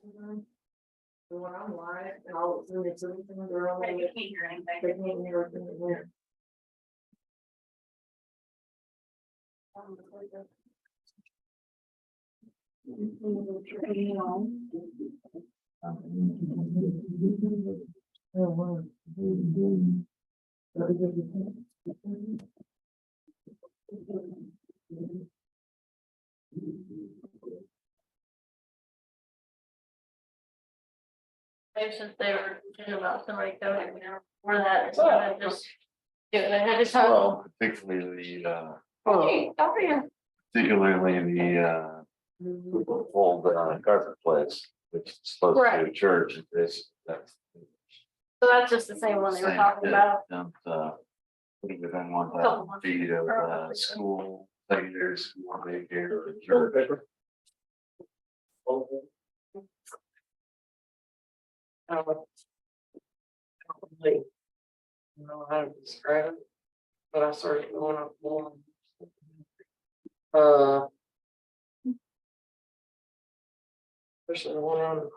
The one I'm live, and I'll send it to them, and they're all like, they can't hear anything in there. Maybe since they were thinking about somebody coming for that, so I just do it ahead of time. Well, particularly Hey, how are you? the old carpet place, which is close to a Right. church, is that's. So that's just the same one they were talking about. Put it within 1,000 Couple months feet of ago. school, secondary school, daycare, church. Probably. I don't know how to describe it, but I started going up more. Especially the one on.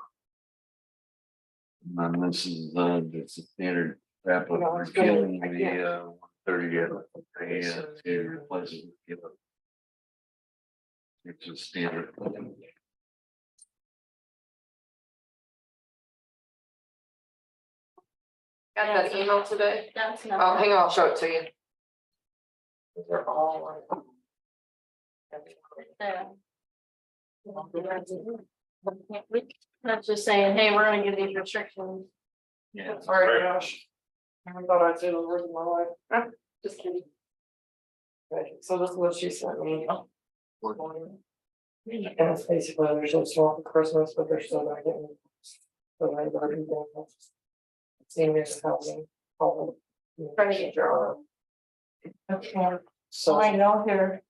And this is it's a standard wrap up No, for it's good. killing I the can't. 30 to replace it with kilo. Which is standard. Got that email today? That's Oh, not. hang on, I'll show it to you. They're all like. That's just saying, hey, we're gonna give these restrictions. Yeah. Sorry, gosh. I thought I'd say the words of my life. Just kidding. Okay, so this is what she sent me. And it's basically, they're so small for Christmas, but they're still not getting. So I already done this. Seniors housing. Trying to get your own. Okay, so So I know they're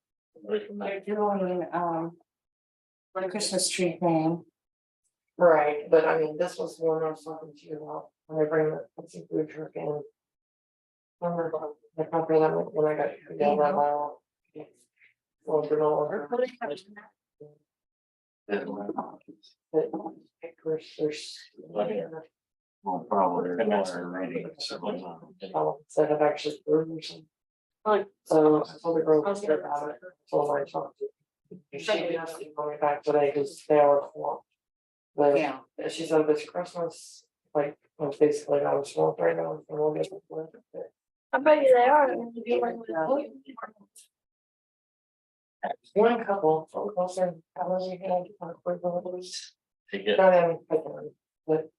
doing, the Christmas tree thing. right, but I mean, this was the one I was talking to you about, when they bring the seafood truck in. Remember the company that when I got yelled at by all. Well, granola. But, of course, there's. Well, probably they're also reading some. Instead of actually food or something. Like, So I told the girl to start about it, told her I talked to. She didn't email me back today because they are swamped. But Yeah. she said this Christmas, like, well, basically I was swamped right now, and we'll get it. I bet you they are. One couple, so closer, I was gonna get my quick release. Take it. Not in, but.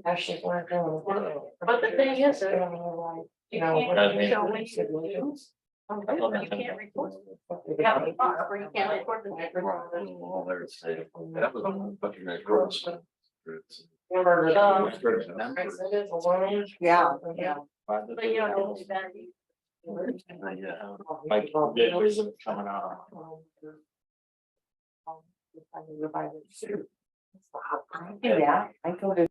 Actually, we're going. But the thing is, You know. you can't show when you You do. You can't record. You can't record, or you can't record the. Well, there's a- that was a bunch of nice girls. Remember. Um, Yeah, yeah. But you don't do that. Yeah. Like, coming out. Yeah, I go to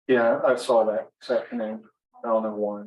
Yeah, I saw that this afternoon. I don't know why.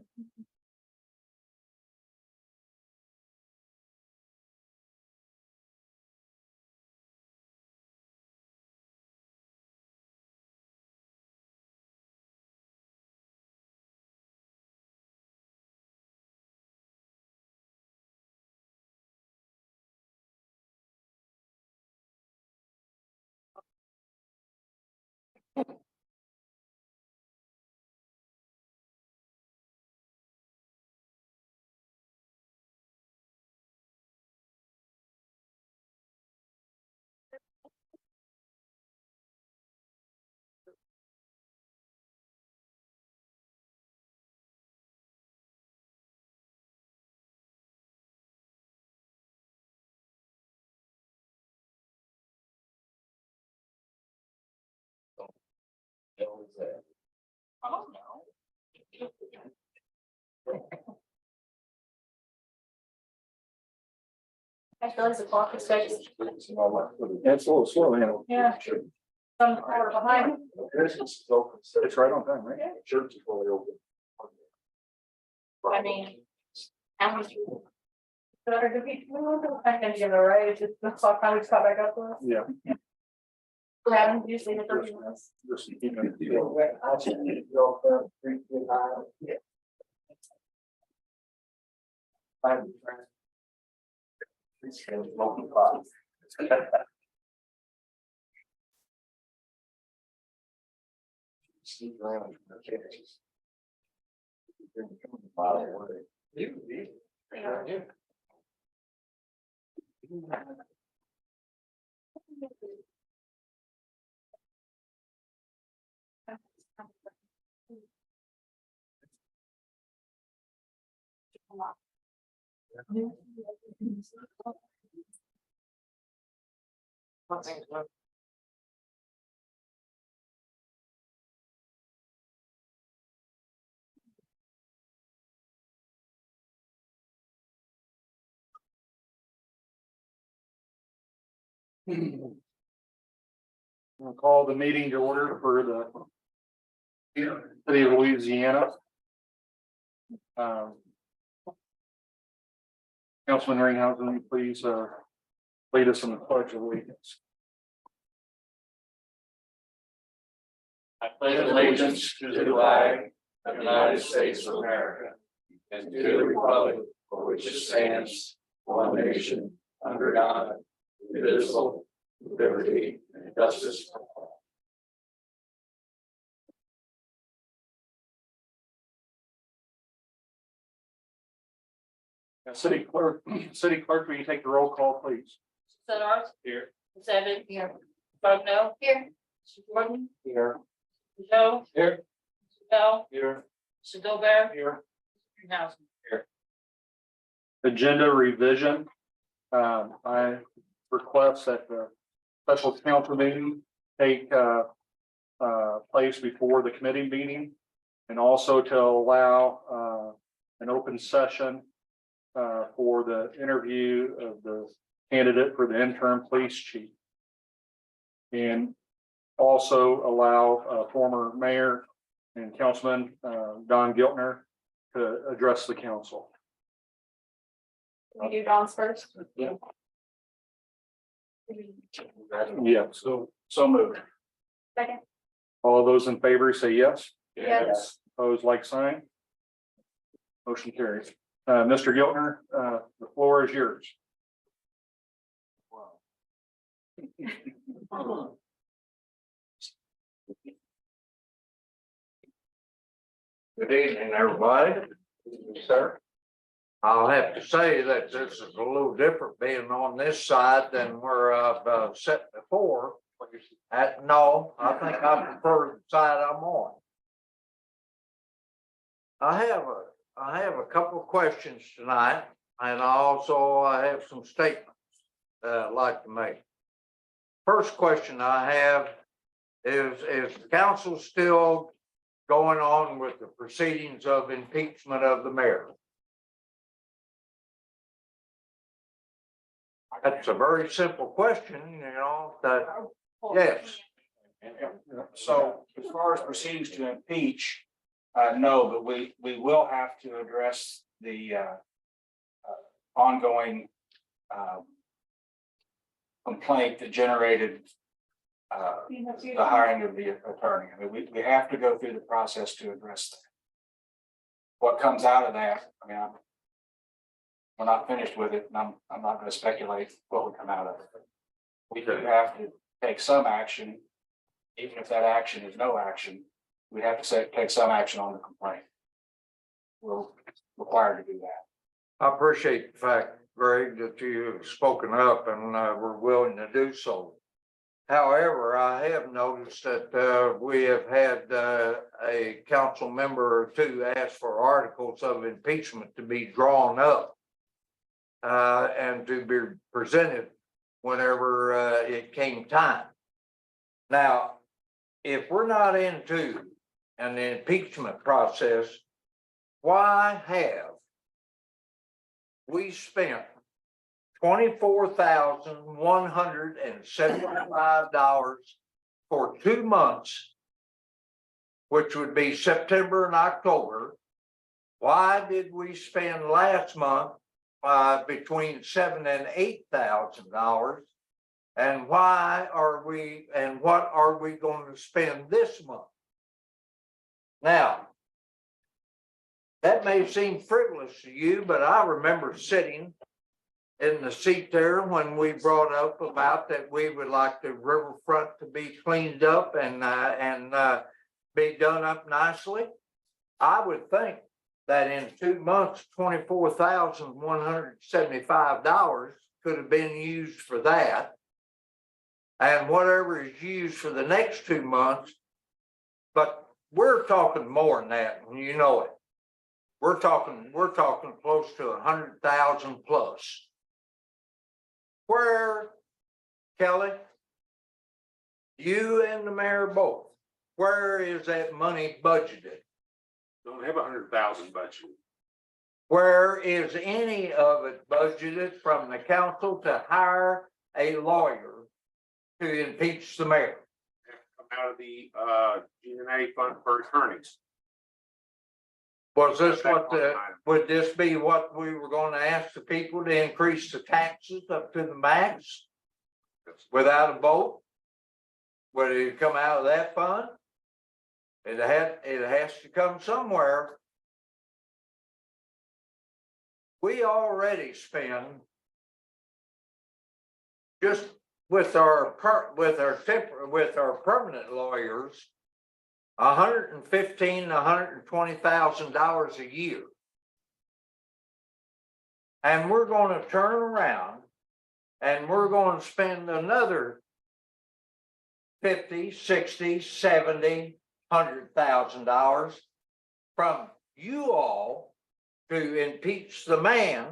Oh, no. I feel like the clock is striking. That's a little slow, man. Yeah. Some hour behind. It's right on time, right? Church is fully open. I mean, how much? Better to be, I can give it right, it's just the clock finally just got back up to us. Yeah. We haven't usually hit 30 minutes. Just keep it. Sneak around. I'll call the meeting to order for the city of Louisiana. Councilman Ringhausen, will you please lead us in the pledge of allegiance? I pledge allegiance to the flag of the United States of America and to the republic for which it stands, one nation, under God, indivisible, with liberty and justice for all. City clerk, will you take the roll call, please? Senard. Here. Seven. Here. Bugno. Here. Gordon. Here. Joe. Here. Bell. Here. Gilbert. Here. House. Agenda revision. I request that the special council meeting take place before the committee meeting, and also to allow an open session for the interview of the candidate for the interim police chief. And also allow former mayor and councilman Don Giltner to address the council. We do Don's first. Yeah. Yeah, so moved. Second. All of those in favor say yes. Yes. Opposed, like sign. Motion carries. Mr. Giltner, the floor is yours. Good evening, everybody. Sir. I'll have to say that this is a little different being on this side than where I've sat before. No, I think I prefer the side I'm on. I have a couple of questions tonight, and I have some statements that I'd like to make. First question I have is the council still going on with the proceedings of impeachment of the mayor? That's a very simple question, that, yes. So as far as proceedings to impeach, no, but we will have to address the ongoing complaint that generated the hiring of the attorney. I mean, we have to go through the process to address that. What comes out of that, I mean, we're not finished with it, and I'm not gonna speculate what would come out of it. We do have to take some action, even if that action is no action, we have to take some action on the complaint. We're required to do that. I appreciate the fact, Greg, that you've spoken up and were willing to do so. However, I have noticed that we have had a council member or two ask for articles of impeachment to be drawn up and to be presented whenever it came time. Now, if we're not into an impeachment process, why have we spent $24,175 for 2 months, which would be September and October? Why did we spend last month between $7,000 and $8,000? And why are we, and what are we going to spend this month? Now, that may seem frivolous to you, but I remember sitting in the seat there when we brought up about that we would like the riverfront to be cleaned up and be done up nicely. I would think that in 2 months, $24,175 could have been used for that. And whatever is used for the next 2 months, but we're talking more than that, and you know it. We're talking close to 100,000 plus. Where, Kelly, you and the mayor both, where is that money budgeted? Don't have 100,000 budgeted. Where is any of it budgeted from the council to hire a lawyer to impeach the mayor? Come out of the G&A fund for attorneys. Was this what would this be what we were going to ask the people to increase the taxes up to the max? Without a vote? Would it come out of that fund? It has to come somewhere. We already spend just with our permanent lawyers $115,000 to $120,000 a year. And we're going to turn around and we're going to spend another 50, 60, 70, $100,000 from you all to impeach the man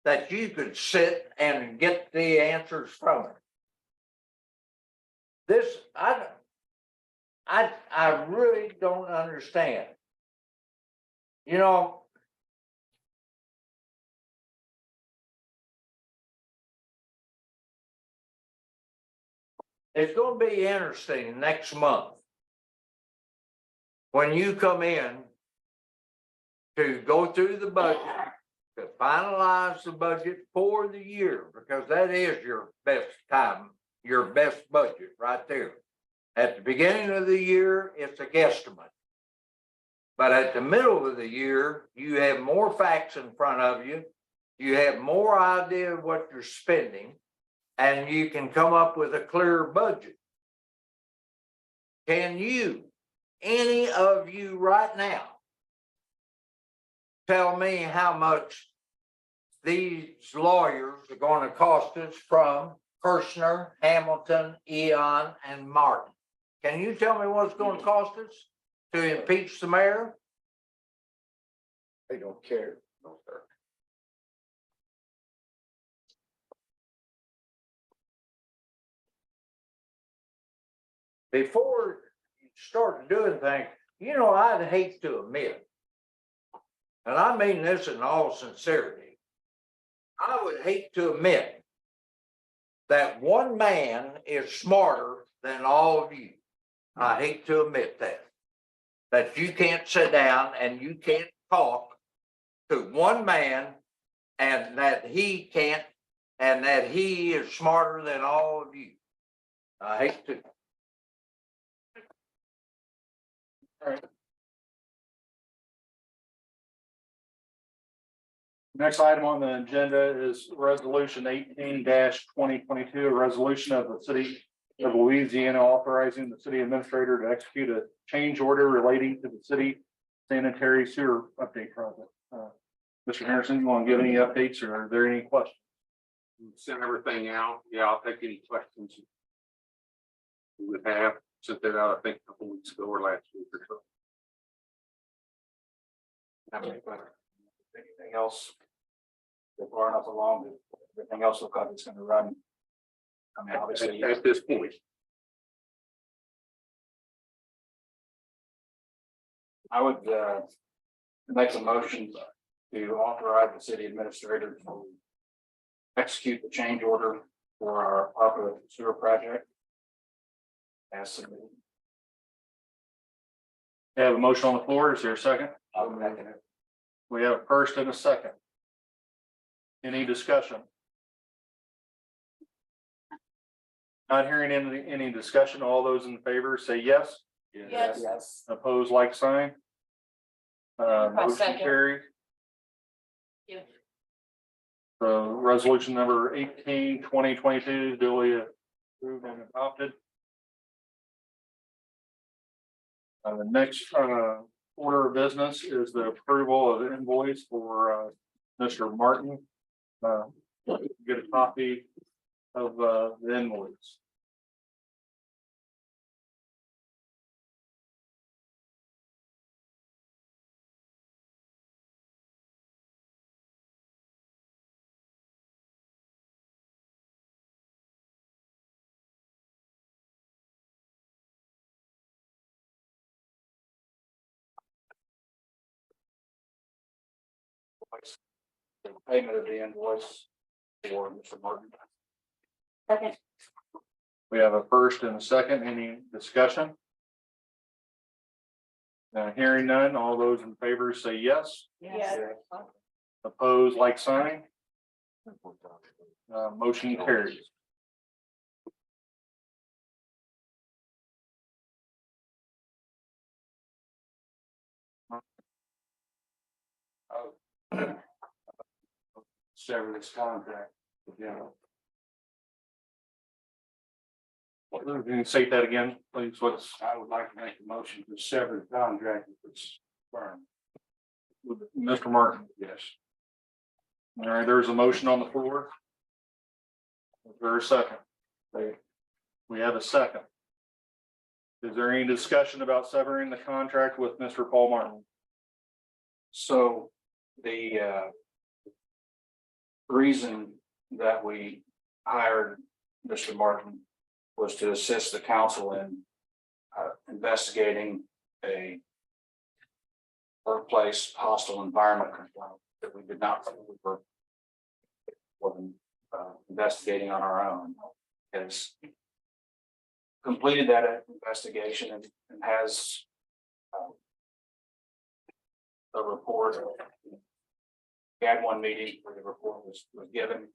that you could sit and get the answers from it. This, I really don't understand. You know, it's going to be interesting next month when you come in to go through the budget, to finalize the budget for the year, because that is your best time, your best budget right there. At the beginning of the year, it's a guesstimate. But at the middle of the year, you have more facts in front of you. You have more idea of what you're spending, and you can come up with a clear budget. Can you, any of you right now, tell me how much these lawyers are going to cost us from Kirshner, Hamilton, Eon, and Martin? Can you tell me what it's going to cost us to impeach the mayor? They don't care. No, sir. Before you start doing things, you know, I'd hate to admit, and I mean this in all sincerity, I would hate to admit that one man is smarter than all of you. I hate to admit that. That you can't sit down and you can't talk to one man and that he can't, and that he is smarter than all of you. I hate to. Next item on the agenda is resolution 18-2022, a resolution of the city of Louisiana authorizing the city administrator to execute a change order relating to the city sanitary sewer update project. Mr. Harrison, you want to give any updates or are there any questions? Send everything out. Yeah, I'll take any questions. We would have sent that out, I think, a couple weeks ago or last week or so. Anything else? They're far enough along, that everything else looks like it's gonna run. I mean, obviously, At this point, I would make a motion to authorize the city administrator to execute the change order for our ARPA sewer project. As submitted. We have a motion on the floor. Is there a second? I'll second it. We have a first and a second. Any discussion? Not hearing any discussion. All those in favor say yes. Yes. Yes. Opposed, like sign. Motion second. carried. You. Resolution number 18-2022 is duly approved and adopted. The next order of business is the approval of invoice for Mr. Martin. Get a copy of the invoice. The payment of the invoice for Mr. Martin. Second. We have a first and a second. Any discussion? Hearing none, all those in favor say yes. Yes. Opposed, like sign. Motion carries. Sever this contract. Yeah. Can you say that again, please? What's I would like to make a motion to sever the contract with this firm. Mr. Martin? Yes. All right, there's a motion on the floor. Is there a second? We have a second. Is there any discussion about severing the contract with Mr. Paul Martin? So the reason that we hired Mr. Martin was to assist the council in investigating a workplace hostile environment complaint that we did not wasn't investigating on our own. Has completed that investigation and has a report. We had one meeting where the report was given.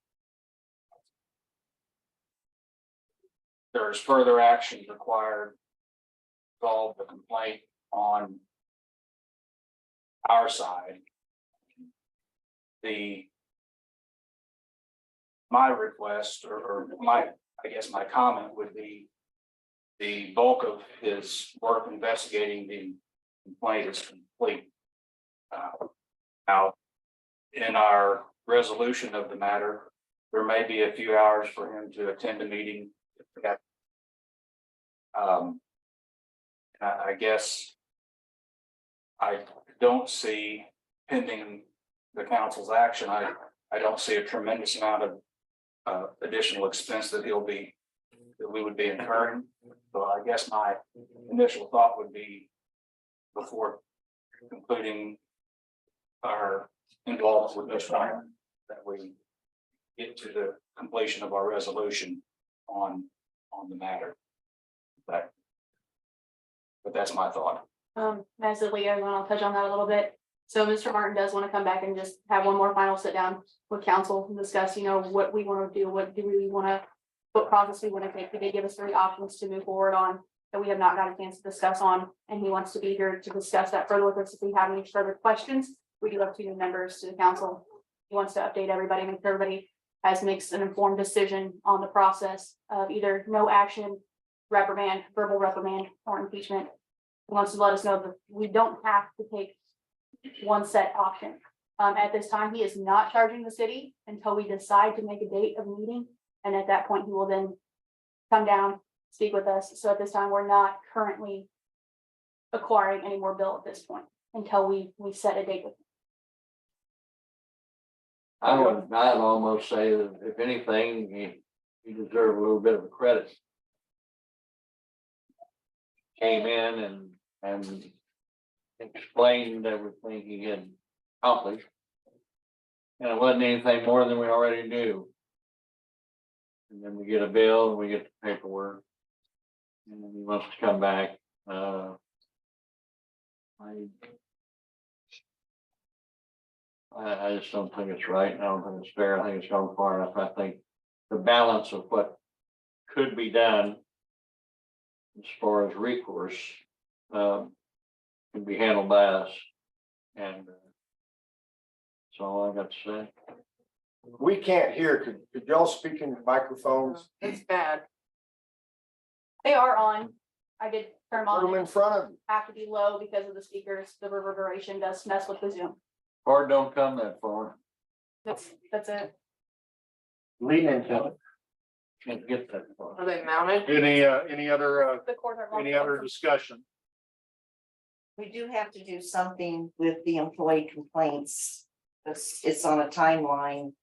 There is further action required to resolve the complaint on our side. My request or my comment would be the bulk of his work investigating the complaint is complete. Now, in our resolution of the matter, there may be a few hours for him to attend a meeting. I guess I don't see, pending the council's action, I don't see a tremendous amount of additional expense that we would be incurring. So I guess my initial thought would be, before concluding our involvement with this one, that we get to the completion of our resolution on the matter. But But that's my thought. As a liaison, I'll touch on that a little bit. So Mr. Martin does want to come back and just have one more final sit down with council and discuss, what we want to do, what process we want to take. He did give us 3 options to move forward on that we have not got a chance to discuss on, and he wants to be here to discuss that further with us. If we have any further questions, we do have 2 new members to the council. He wants to update everybody, make sure everybody makes an informed decision on the process of either no action, reprimand, verbal reprimand, or impeachment. He wants to let us know that we don't have to take one set option. At this time, he is not charging the city until we decide to make a date of meeting. And at that point, he will then come down, speak with us. So at this time, we're not currently acquiring any more bill at this point until we set a date with him. I'd almost say that if anything, you deserve a little bit of a credit. Came in and explained everything he had accomplished. And it wasn't anything more than we already knew. And then we get a bill and we get the paperwork. And then he wants to come back. I just don't think it's right. I don't think it's fair. I think it's gone far enough. I think the balance of what could be done as far as recourse can be handled by us. And that's all I got to say. We can't hear. Could y'all speak in microphones? It's bad. They are on. I did turn them Put them on. in front of you. Have to be low because of the speakers. The reverberation does mess with the Zoom. Or don't come that far. That's it. Lean into it. Can't get that far. Are they mounted? Any other, The cords are. any other discussion? We do have to do something with the employee complaints. It's on a timeline.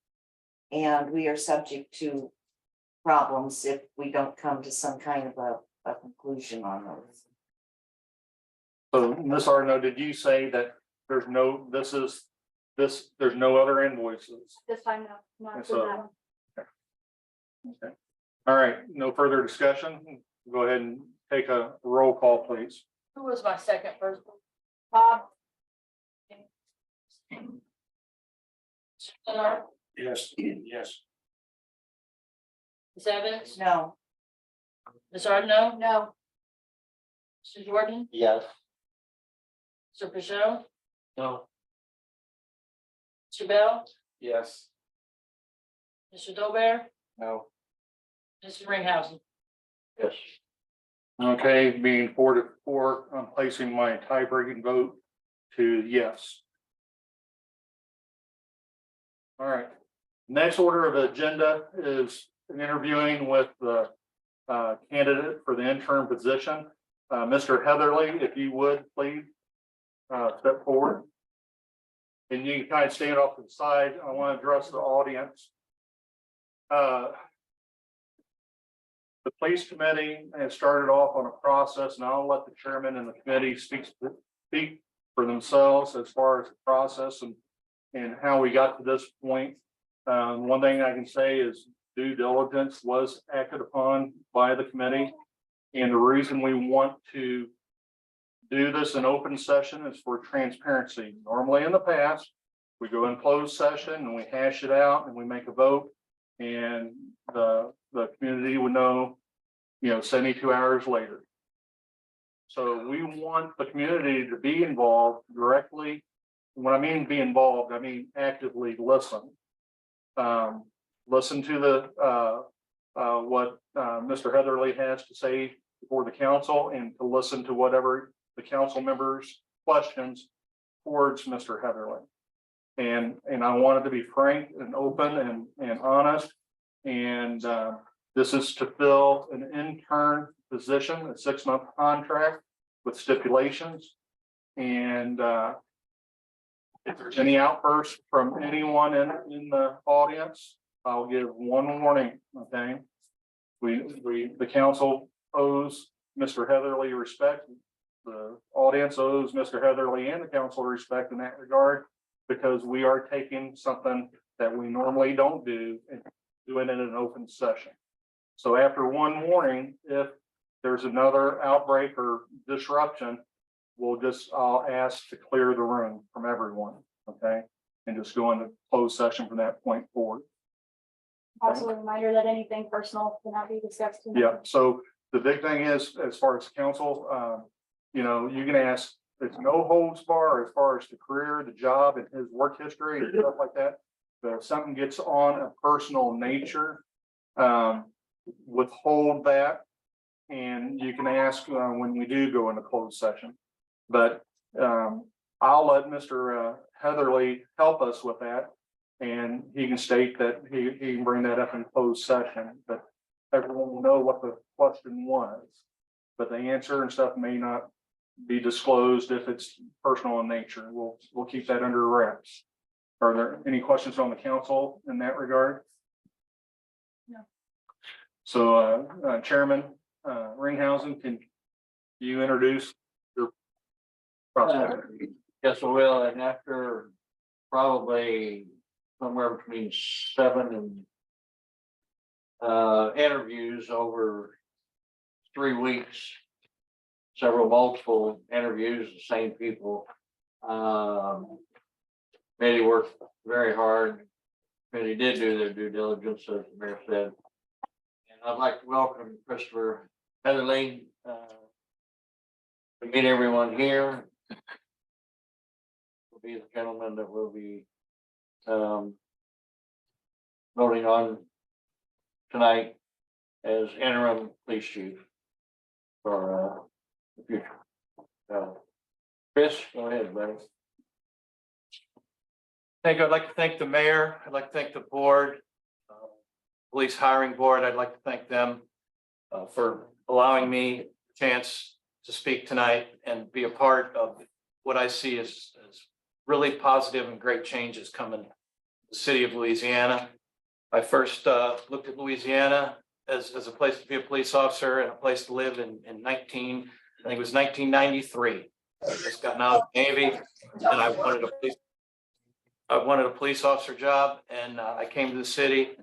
And we are subject to problems if we don't come to some kind of a conclusion on those. So, Ms. Arno, did you say that there's no, there's no other invoices? This time, no, not Yes, for sir. that. Okay. All right, no further discussion. Go ahead and take a roll call, please. Who was my second person? Bob, Leonard, Yes, yes. Ms. Evans, No, Ms. Ardno, no, Mr. Jordan, Yes. Mr. Peugeot, No. Mr. Bell, Yes. Mr. Dolbear, No. Mr. Ringhausen. Yes. Okay, being 4-4, I'm placing my tie-breaking vote to yes. All right, next order of agenda is interviewing with the candidate for the interim position. Mr. Heatherly, if you would, please step forward. And you can kind of stand off to the side. I want to address the audience. The police committee has started off on a process, and I'll let the chairman and the committee speak for themselves as far as the process and how we got to this point. One thing I can say is due diligence was acted upon by the committee. And the reason we want to do this in open session is for transparency. Normally in the past, we go in closed session and we hash it out and we make a vote. And the community would know, 72 hours later. So we want the community to be involved directly. When I mean be involved, I mean actively listen. Listen to the what Mr. Heatherly has to say before the council, and to listen to whatever the council members' questions towards Mr. Heatherly. And I wanted to be frank and open and honest. And this is to fill an intern position, a 6-month contract with stipulations. And if there's any outbursts from anyone in the audience, I'll give one warning, okay? The council owes Mr. Heatherly respect. The audience owes Mr. Heatherly and the council respect in that regard, because we are taking something that we normally don't do and doing it in an open session. So after one warning, if there's another outbreak or disruption, I'll ask to clear the room from everyone, okay? And just go into closed session from that point forward. Also a reminder that anything personal cannot be discussed. tonight. Yeah, so the big thing is, as far as council, you know, you can ask, it's no holds bar as far as the career, the job and his work history and stuff like that. But if something gets on a personal nature, withhold that. And you can ask when we do go into closed session. But I'll let Mr. Heatherly help us with that. And he can state that he can bring that up in closed session, but everyone will know what the question was. But the answer and stuff may not be disclosed if it's personal in nature. We'll keep that under wraps. Are there any questions on the council in that regard? No. So Chairman Ringhausen, can you introduce your prospect? Yes, I will, and after probably somewhere between 7 and interviews over 3 weeks, multiple interviews, the same people. Committee worked very hard. Committee did do their due diligence, as the mayor said. And I'd like to welcome Christopher Heatherly to meet everyone here. Will be the gentleman that will be voting on tonight as interim police chief for the future. Chris, go ahead, buddy. Thank you. I'd like to thank the mayor. I'd like to thank the board, police hiring board. I'd like to thank them for allowing me a chance to speak tonight and be a part of what I see as really positive and great changes coming to the city of Louisiana. I first looked at Louisiana as a place to be a police officer and a place to live in 1993. I just gotten out of the Navy and I wanted a police officer job, and I came to the city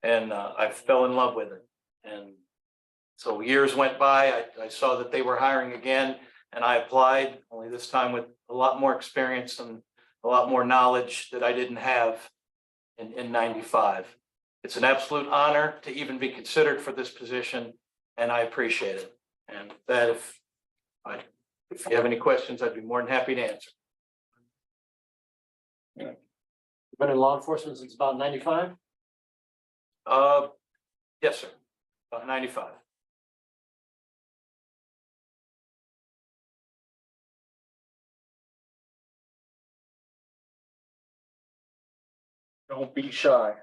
and I fell in love with it. And so years went by, I saw that they were hiring again and I applied, only this time with a lot more experience and a lot more knowledge that I didn't have in 95. It's an absolute honor to even be considered for this position and I appreciate it. And that if you have any questions, I'd be more than happy to answer. Been in law enforcement since about 95? Yes, sir. About 95. Don't be shy.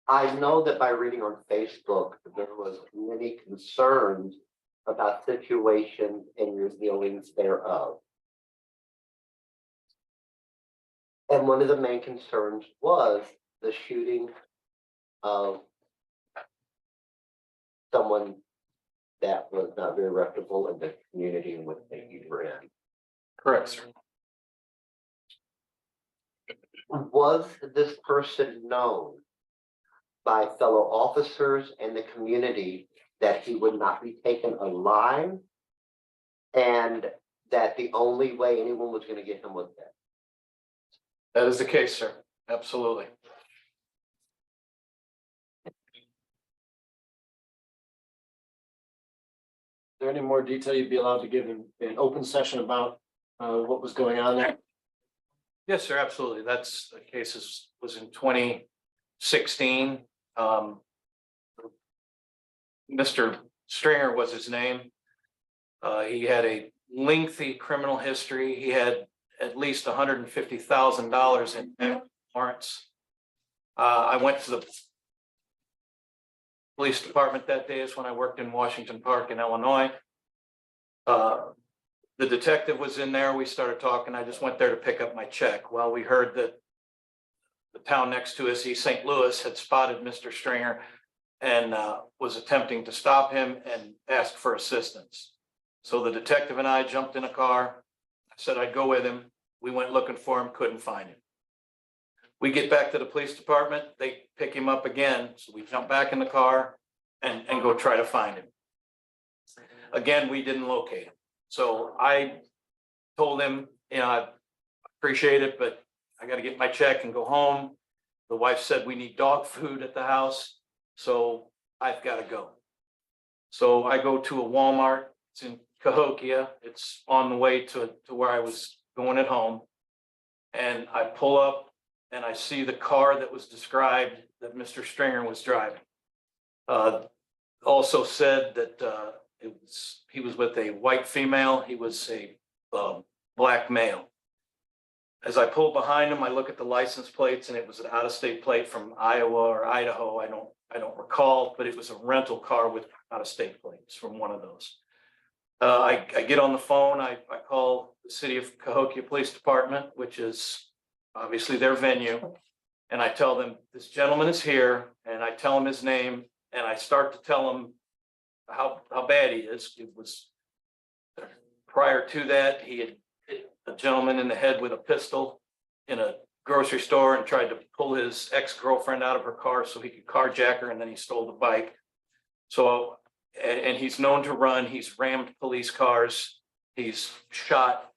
I know that by reading on Facebook, there was many concerns about situations and your dealings thereof. And one of the main concerns was the shooting of someone that was not very reputable in the community in which you were in. Correct, sir. Was this person known by fellow officers and the community that he would not be taken alive? And that the only way anyone was going to get him was dead? That is the case, sir. Absolutely. Is there any more detail you'd be allowed to give in an open session about what was going on there? Yes, sir, absolutely. That's the case was in 2016. Mr. Stringer was his name. He had a lengthy criminal history. He had at least $150,000 in warrants. I went to the police department that day is when I worked in Washington Park in Illinois. The detective was in there. We started talking. I just went there to pick up my check. Well, we heard that the town next to us, East St. Louis, had spotted Mr. Stringer and was attempting to stop him and ask for assistance. So the detective and I jumped in a car. I said I'd go with him. We went looking for him, couldn't find him. We get back to the police department, they pick him up again, so we jump back in the car and go try to find him. Again, we didn't locate him. So I told him, you know, I appreciate it, but I gotta get my check and go home. The wife said we need dog food at the house, so I've gotta go. So I go to a Walmart, it's in Cahokia, it's on the way to where I was going at home. And I pull up and I see the car that was described that Mr. Stringer was driving. Also said that he was with a white female, he was a black male. As I pull behind him, I look at the license plates and it was an out-of-state plate from Iowa or Idaho. I don't recall, but it was a rental car with out-of-state plates from one of those. I get on the phone, I call the City of Cahokia Police Department, which is obviously their venue. And I tell them, this gentleman is here, and I tell him his name, and I start to tell him how bad he is. It was prior to that, he had hit a gentleman in the head with a pistol in a grocery store and tried to pull his ex-girlfriend out of her car so he could carjack her, and then he stole the bike. So, and he's known to run, he's rammed police cars, he's shot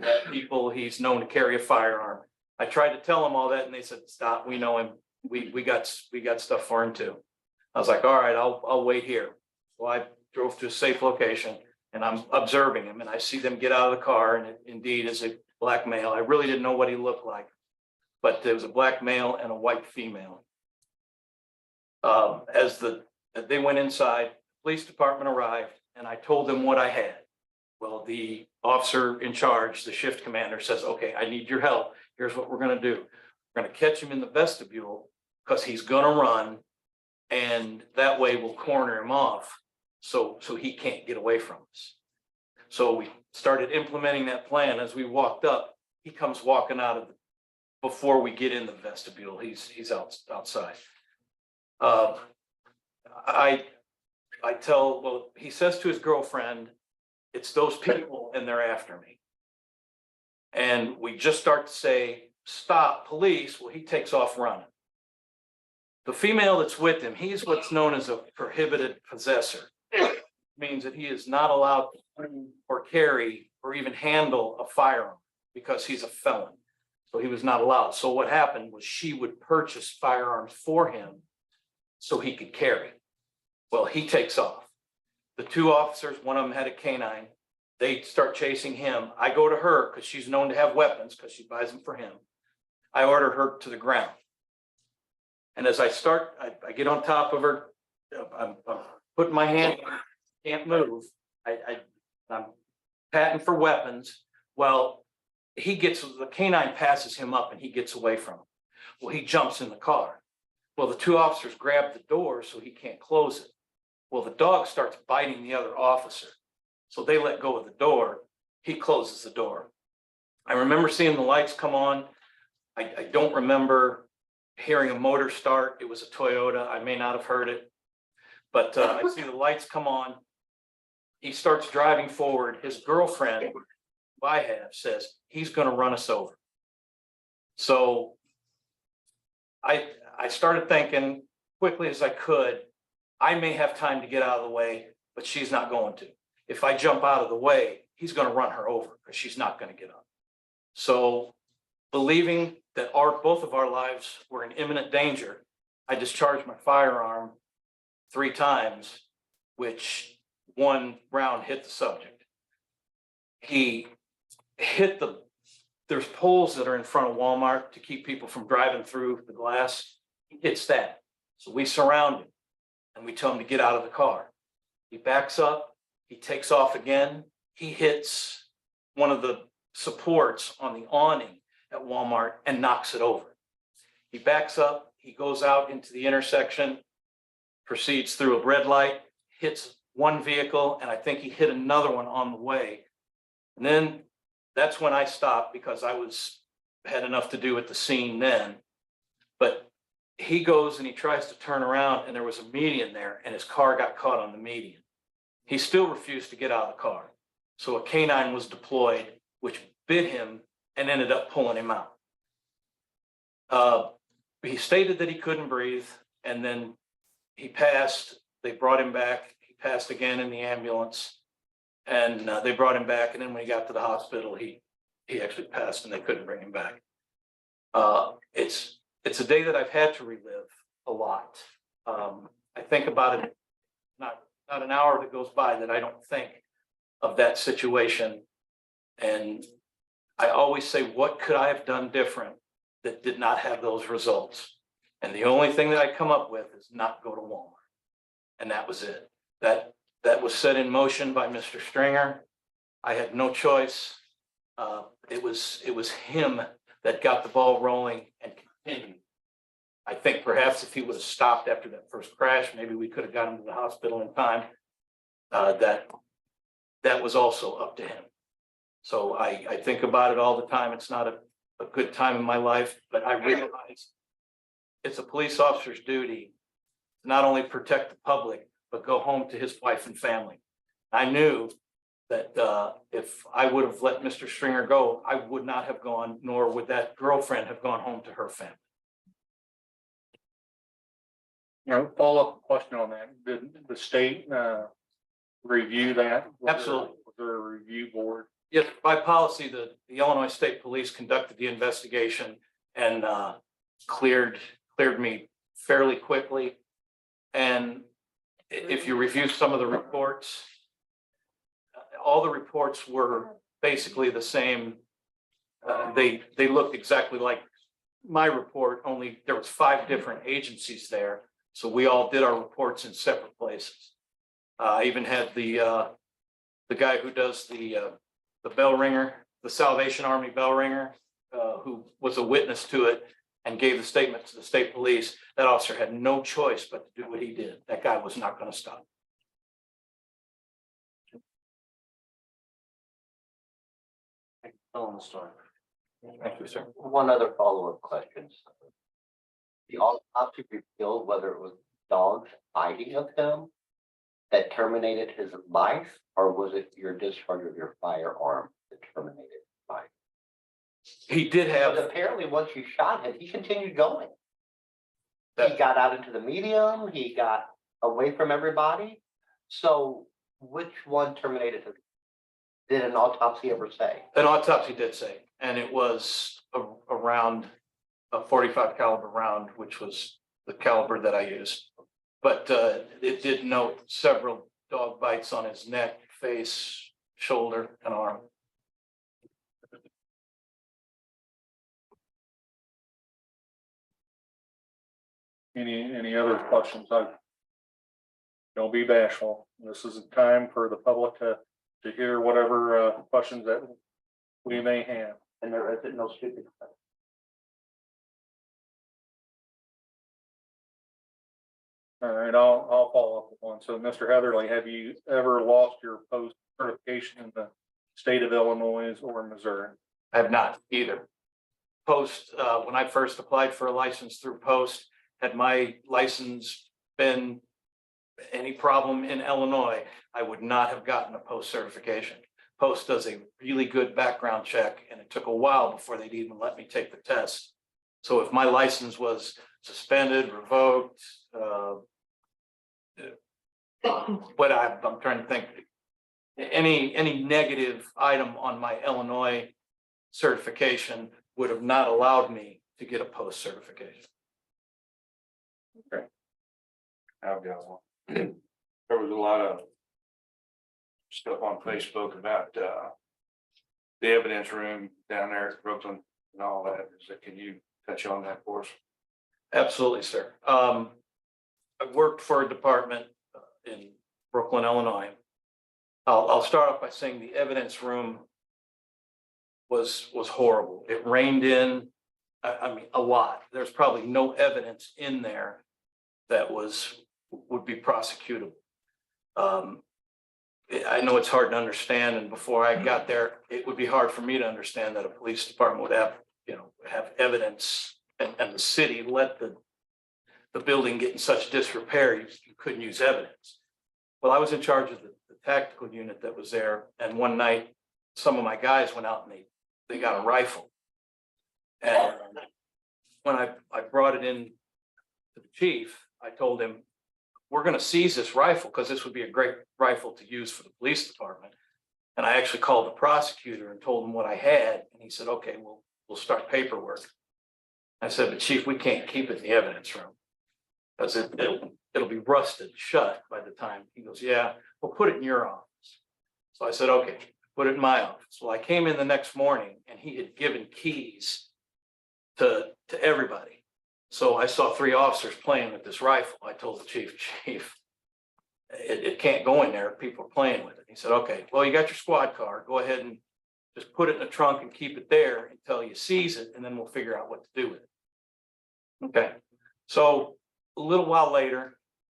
at people, he's known to carry a firearm. I tried to tell him all that and they said, stop, we know him, we got stuff for him too. I was like, all right, I'll wait here. So I drove to a safe location and I'm observing him and I see them get out of the car, and it indeed is a black male. I really didn't know what he looked like, but there was a black male and a white female. As they went inside, the police department arrived and I told them what I had. Well, the officer in charge, the shift commander, says, okay, I need your help. Here's what we're gonna do. We're gonna catch him in the vestibule because he's gonna run, and that way we'll corner him off so he can't get away from us. So we started implementing that plan. As we walked up, he comes walking out of before we get in the vestibule. He's outside. He says to his girlfriend, it's those people and they're after me. And we just start to say, stop, police. Well, he takes off running. The female that's with him, he's what's known as a prohibited possessor. It means that he is not allowed to own or carry or even handle a firearm because he's a felon. So he was not allowed. So what happened was she would purchase firearms for him so he could carry. Well, he takes off. The two officers, one of them had a canine. They start chasing him. I go to her because she's known to have weapons because she buys them for him. I order her to the ground. And as I start, I get on top of her. I'm putting my hand, can't move. I'm patting for weapons. Well, the canine passes him up and he gets away from him. Well, he jumps in the car. Well, the two officers grab the door so he can't close it. Well, the dog starts biting the other officer. So they let go of the door. He closes the door. I remember seeing the lights come on. I don't remember hearing a motor start. It was a Toyota. I may not have heard it, but I see the lights come on. He starts driving forward. His girlfriend, who I have, says he's going to run us over. So I started thinking quickly as I could, I may have time to get out of the way, but she's not going to. If I jump out of the way, he's going to run her over because she's not going to get up. So believing that both of our lives were in imminent danger, I discharged my firearm 3 times, which one round hit the subject. He hit there's poles that are in front of Walmart to keep people from driving through the glass. He hits that. So we surround him and we tell him to get out of the car. He backs up, he takes off again. He hits one of the supports on the awning at Walmart and knocks it over. He backs up, he goes out into the intersection, proceeds through a red light, hits one vehicle, and I think he hit another one on the way. And then that's when I stopped because I had enough to do at the scene then. But he goes and he tries to turn around and there was a median there and his car got caught on the median. He still refused to get out of the car. So a canine was deployed, which bit him and ended up pulling him out. He stated that he couldn't breathe, and then he passed. They brought him back. He passed again in the ambulance. And they brought him back, and then when he got to the hospital, he actually passed and they couldn't bring him back. It's a day that I've had to relive a lot. I think about it, not an hour that goes by that I don't think of that situation. And I always say, what could I have done different that did not have those results? And the only thing that I come up with is not go to Walmart. And that was it. That was set in motion by Mr. Stringer. I had no choice. It was him that got the ball rolling and continued. I think perhaps if he would have stopped after that first crash, maybe we could have got him to the hospital in time. That was also up to him. So I think about it all the time. It's not a good time in my life, but I realize it's a police officer's duty to not only protect the public, but go home to his wife and family. I knew that if I would have let Mr. Stringer go, I would not have gone, nor would that girlfriend have gone home to her family. Follow-up question on that. Did the state review that? Absolutely. Was there a review board? Yes, by policy, the Illinois State Police conducted the investigation and cleared me fairly quickly. And if you review some of the reports, all the reports were basically the same. They looked exactly like my report, only there was 5 different agencies there. So we all did our reports in separate places. I even had the guy who does the bell ringer, the Salvation Army bell ringer, who was a witness to it and gave the statement to the state police. That officer had no choice but to do what he did. That guy was not going to stop. Telling the story. Thank you, sir. One other follow-up question. The autopsy revealed whether it was dogs biting of him that terminated his life, or was it your discharge of your firearm that terminated his life? He did have. Because apparently once you shot him, he continued going. He got out into the medium, he got away from everybody. So which one terminated him? Did an autopsy ever say? An autopsy did say, and it was around a .45 caliber round, which was the caliber that I used. But it did note several dog bites on his neck, face, shoulder, and arm. Any other questions? Don't be bashful. This is a time for the public to hear whatever questions that we may have. And there isn't no stupid. All right, I'll follow up with one. So, Mr. Heatherly, have you ever lost your post certification in the state of Illinois or Missouri? I have not either. Post, when I first applied for a license through Post, had my license been any problem in Illinois, I would not have gotten a Post certification. Post does a really good background check, and it took a while before they'd even let me take the test. So if my license was suspended, revoked, but I'm trying to think, any negative item on my Illinois certification would have not allowed me to get a Post certification. I've got one. There was a lot of stuff on Facebook about the evidence room down there at Brooklyn and all that. Can you touch on that for us? Absolutely, sir. I worked for a department in Brooklyn, Illinois. I'll start off by saying the evidence room was horrible. It rained in, I mean, a lot. There's probably no evidence in there that would be prosecutable. I know it's hard to understand, and before I got there, it would be hard for me to understand that a police department would have evidence, and the city let the building get in such disrepair, you couldn't use evidence. Well, I was in charge of the tactical unit that was there, and one night, some of my guys went out and they got a rifle. And when I brought it in to the chief, I told him, we're gonna seize this rifle because this would be a great rifle to use for the police department. And I actually called the prosecutor and told him what I had, and he said, okay, we'll start paperwork. I said, but chief, we can't keep it in the evidence room. Because it'll be rusted shut by the time. He goes, yeah, we'll put it in your office. So I said, okay, put it in my office. Well, I came in the next morning and he had given keys to everybody. So I saw 3 officers playing with this rifle. I told the chief, it can't go in there. People are playing with it. He said, okay, well, you got your squad car. Go ahead and just put it in the trunk and keep it there until you seize it, and then we'll figure out what to do with it. Okay, so a little while later,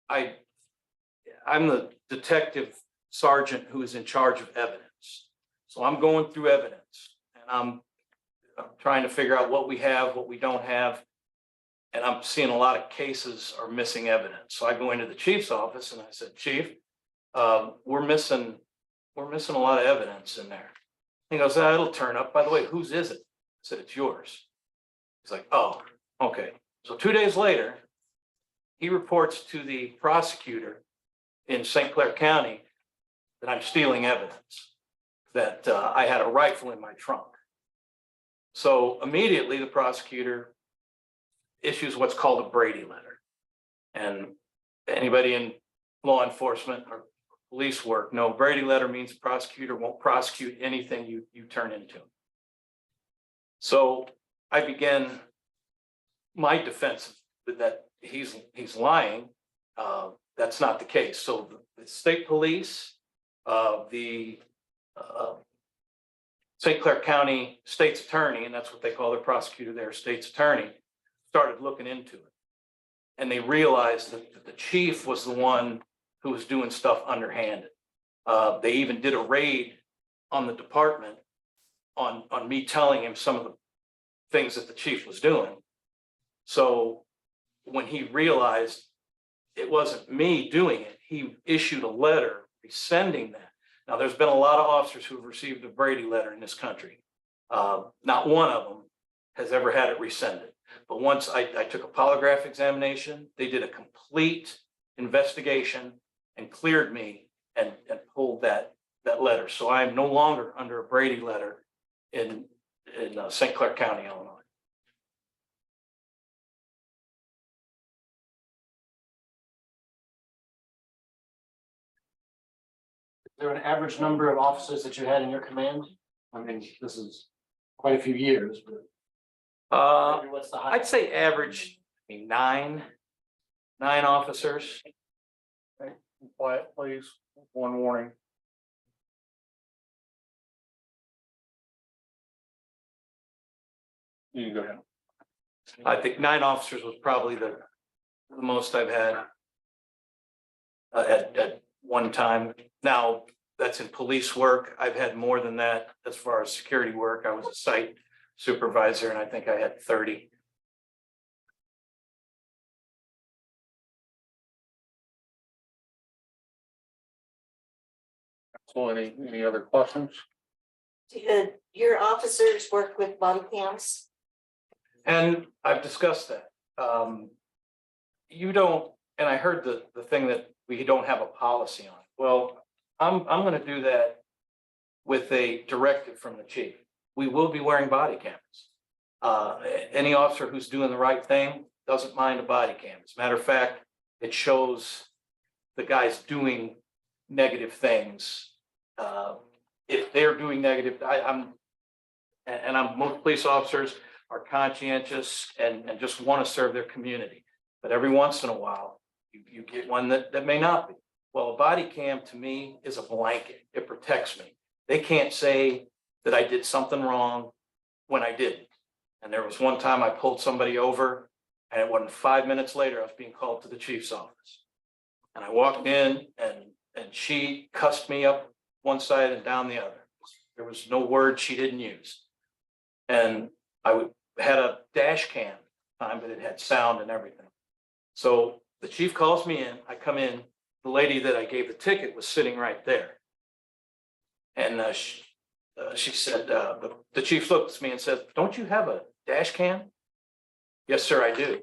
I'm the detective sergeant who is in charge of evidence. So I'm going through evidence and I'm trying to figure out what we have, what we don't have. And I'm seeing a lot of cases are missing evidence. So I go into the chief's office and I said, Chief, we're missing a lot of evidence in there. He goes, it'll turn up. By the way, whose is it? I said, it's yours. He's like, oh, okay. So 2 days later, he reports to the prosecutor in St. Clair County that I'm stealing evidence, that I had a rifle in my trunk. So immediately the prosecutor issues what's called a Brady letter. And anybody in law enforcement or police work know Brady letter means the prosecutor won't prosecute anything you turn into. So I began my defense that he's lying. That's not the case. So the state police, the St. Clair County state's attorney, and that's what they call their prosecutor there, state's attorney, started looking into it. And they realized that the chief was the one who was doing stuff underhanded. They even did a raid on the department on me telling him some of the things that the chief was doing. So when he realized it wasn't me doing it, he issued a letter rescinding that. Now, there's been a lot of officers who have received a Brady letter in this country. Not one of them has ever had it rescinded. But once I took a polygraph examination, they did a complete investigation and cleared me and pulled that letter. So I am no longer under a Brady letter in St. Clair County, Illinois. Is there an average number of officers that you had in your command? I mean, this is quite a few years, but maybe what's the I'd highest? say average, I mean, nine officers. Quiet, please. One warning. You can go ahead. I think 9 officers was probably the most I've had at one time. Now, that's in police work. I've had more than that as far as security work. I was a site supervisor and I think I had 30. So any other questions? Your officers work with body cams? And I've discussed that. You don't, and I heard the thing that we don't have a policy on. Well, I'm gonna do that with a directive from the chief. We will be wearing body cameras. Any officer who's doing the right thing doesn't mind a body cam. As a matter of fact, it shows the guys doing negative things. If they're doing negative, most police officers are conscientious and just want to serve their community. But every once in a while, you get one that may not be. Well, a body cam to me is a blanket. It protects me. They can't say that I did something wrong when I didn't. And there was one time I pulled somebody over and it wasn't 5 minutes later, I was being called to the chief's office. And I walked in and she cussed me up one side and down the other. There was no word she didn't use. And I had a dash cam time, but it had sound and everything. So the chief calls me in, I come in, the lady that I gave the ticket was sitting right there. And she said, the chief looked at me and said, don't you have a dash cam? Yes, sir, I do.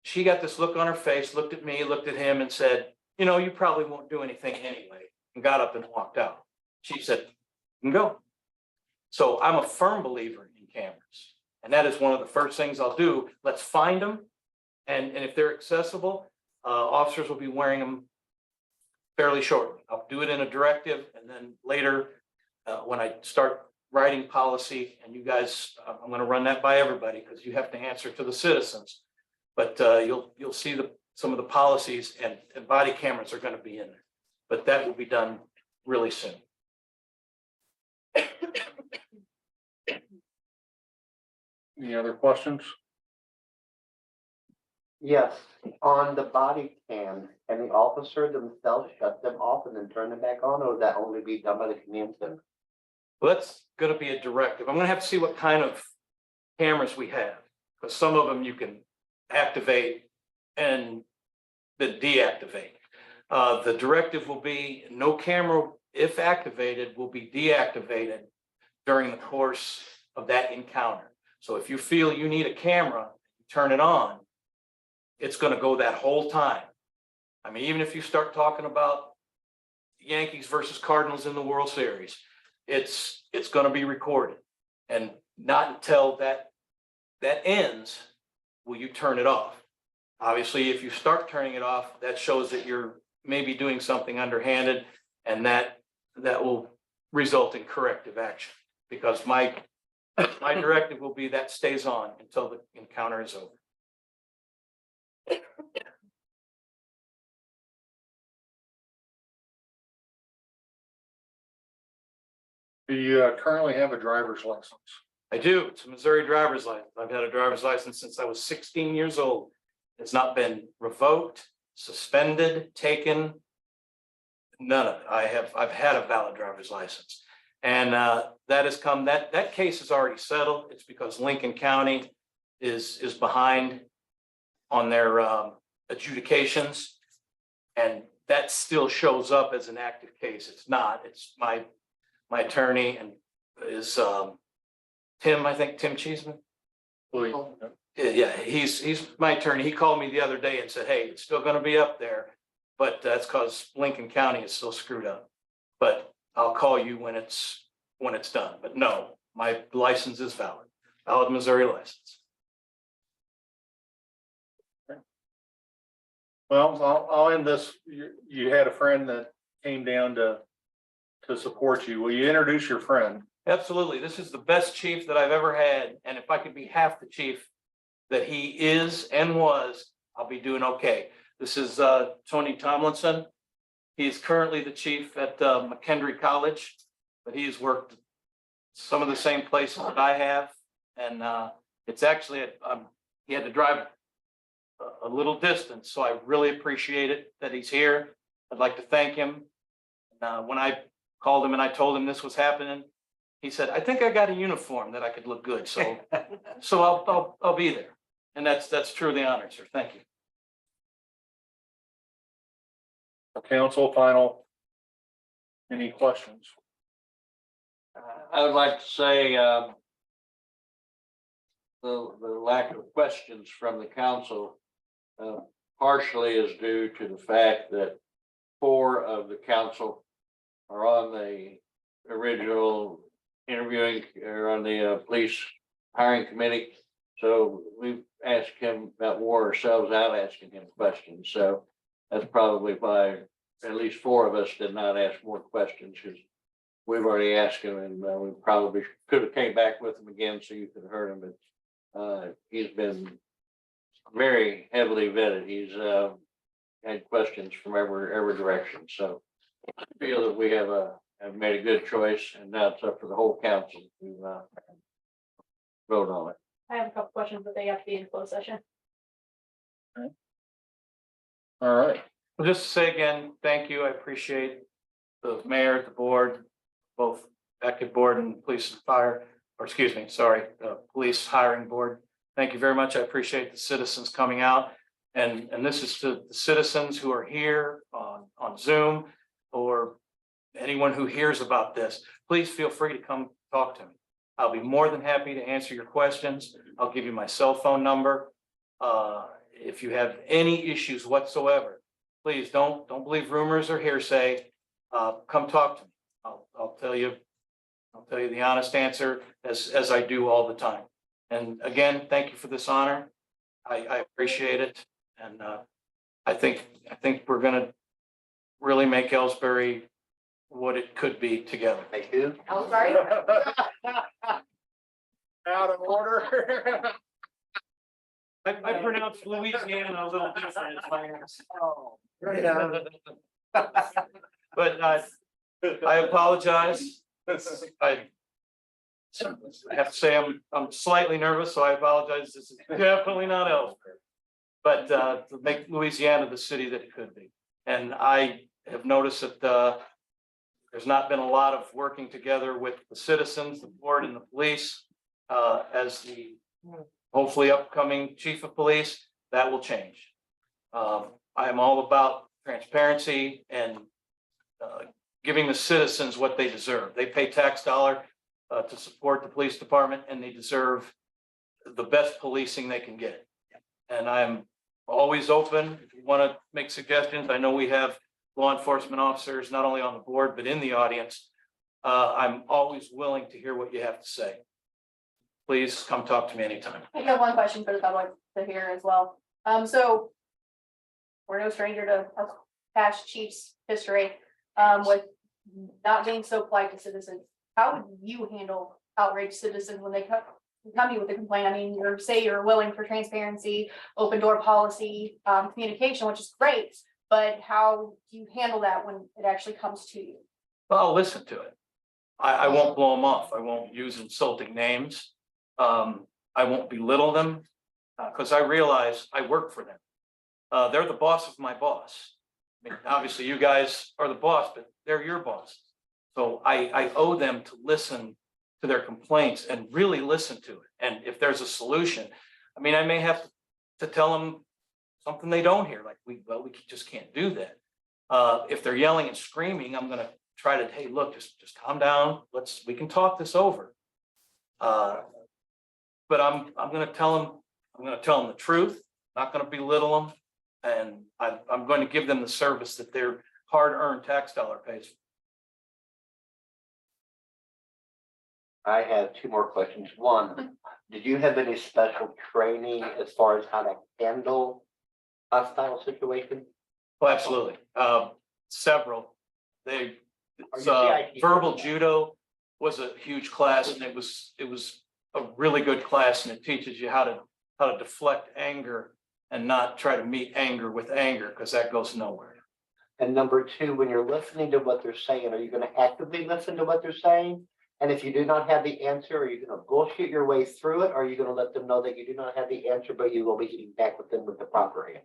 She got this look on her face, looked at me, looked at him and said, you know, you probably won't do anything anyway, and got up and walked out. She said, you can go. So I'm a firm believer in cameras. And that is one of the first things I'll do. Let's find them. And if they're accessible, officers will be wearing them fairly shortly. I'll do it in a directive, and then later, when I start writing policy, and you guys, I'm gonna run that by everybody, because you have to answer to the citizens. But you'll see some of the policies, and body cameras are gonna be in there. But that will be done really soon. Any other questions? Yes, on the body cam, and the officer themselves shut them off and then turn them back on, or would that only be done by the command center? Well, that's gonna be a directive. I'm gonna have to see what kind of cameras we have, because some of them you can activate and then deactivate. The directive will be no camera, if activated, will be deactivated during the course of that encounter. So if you feel you need a camera, turn it on, it's gonna go that whole time. I mean, even if you start talking about Yankees versus Cardinals in the World Series, it's gonna be recorded. And not until that ends will you turn it off. Obviously, if you start turning it off, that shows that you're maybe doing something underhanded, and that will result in corrective action. Because my directive will be that stays on until the encounter is over. Do you currently have a driver's license? I do. It's a Missouri driver's license. I've had a driver's license since I was 16 years old. It's not been revoked, suspended, taken. None of it. I've had a valid driver's license. And that has come, that case is already settled. It's because Lincoln County is behind on their adjudications. And that still shows up as an active case. It's not. It's my attorney and is Tim, I think, Tim Cheeseman. Yeah, he's my attorney. He called me the other day and said, hey, it's still gonna be up there, but that's because Lincoln County is still screwed up. But I'll call you when it's done. But no, my license is valid Missouri license. Well, I'll end this. You had a friend that came down to support you. Will you introduce your friend? Absolutely. This is the best chief that I've ever had. And if I could be half the chief that he is and was, I'll be doing okay. This is Tony Tomlinson. He's currently the chief at McKendree College, but he's worked some of the same places that I have. And it's actually, he had to drive a little distance, so I really appreciate it that he's here. I'd like to thank him. When I called him and I told him this was happening, he said, I think I got a uniform that I could look good. So, I'll be there. And that's truly honored, sir. Thank you. Council, final. Any questions? I would like to say, the lack of questions from the council partially is due to the fact that 4 of the council are on the original interviewing or on the police hiring committee. So we've asked him about, wore ourselves out asking him questions. So that's probably why at least 4 of us did not ask more questions, because we've already asked him, and we probably could have came back with him again so you could have heard him, but he's been very heavily vetted. He's had questions from every direction. So I feel that we have made a good choice, and now it's up for the whole council to vote on it. I have a couple questions, but they have to be in closed session. All right. Well, just to say again, thank you. I appreciate the mayor, the board, both Beckett Board and Police and Fire, or excuse me, sorry, Police Hiring Board. Thank you very much. I appreciate the citizens coming out. And this is to the citizens who are here on Zoom, or anyone who hears about this. Please feel free to come talk to me. I'll be more than happy to answer your questions. I'll give you my cell phone number. If you have any issues whatsoever, please don't believe rumors or hearsay. Come talk to me. I'll tell you the honest answer as I do all the time. And again, thank you for this honor. I appreciate it. And I think we're gonna really make Ellsbury what it could be together. Thank you. Oh, sorry. Out of order. I pronounced Louisiana a little different. But I apologize. I have to say I'm slightly nervous, so I apologize. This is definitely not Ellsbury. But to make Louisiana the city that it could be. And I have noticed that there's not been a lot of working together with the citizens, the board and the police. As the hopefully upcoming chief of police, that will change. I am all about transparency and giving the citizens what they deserve. They pay tax dollar to support the police department, and they deserve the best policing they can get. And I'm always open if you want to make suggestions. I know we have law enforcement officers not only on the board but in the audience. I'm always willing to hear what you have to say. Please come talk to me anytime. I have one question for the public to hear as well. So we're no stranger to our past chief's history, with not being so polite to citizens. How would you handle outraged citizens when they come to you with a complaint? I mean, you're willing for transparency, open door policy, communication, which is great, but how do you handle that when it actually comes to you? Well, I'll listen to it. I won't blow them off. I won't use insulting names. I won't belittle them because I realize I work for them. They're the boss of my boss. I mean, obviously you guys are the boss, but they're your boss. So I owe them to listen to their complaints and really listen to it. And if there's a solution, I mean, I may have to tell them something they don't hear, like we just can't do that. If they're yelling and screaming, I'm gonna try to, hey, look, just calm down. We can talk this over. But I'm gonna tell them the truth, not gonna belittle them. And I'm going to give them the service that their hard-earned tax dollar pays for. I have two more questions. One, did you have any special training as far as how to handle hostile situations? Oh, absolutely. Several. Are you CIT? Verbal judo was a huge class, and it was a really good class, and it teaches you how to deflect anger and not try to meet anger with anger, because that goes nowhere. And number two, when you're listening to what they're saying, are you going to actively listen to what they're saying? And if you do not have the answer, are you going to bullshit your way through it? Or are you going to let them know that you do not have the answer, but you will be getting back with them with the proper answer?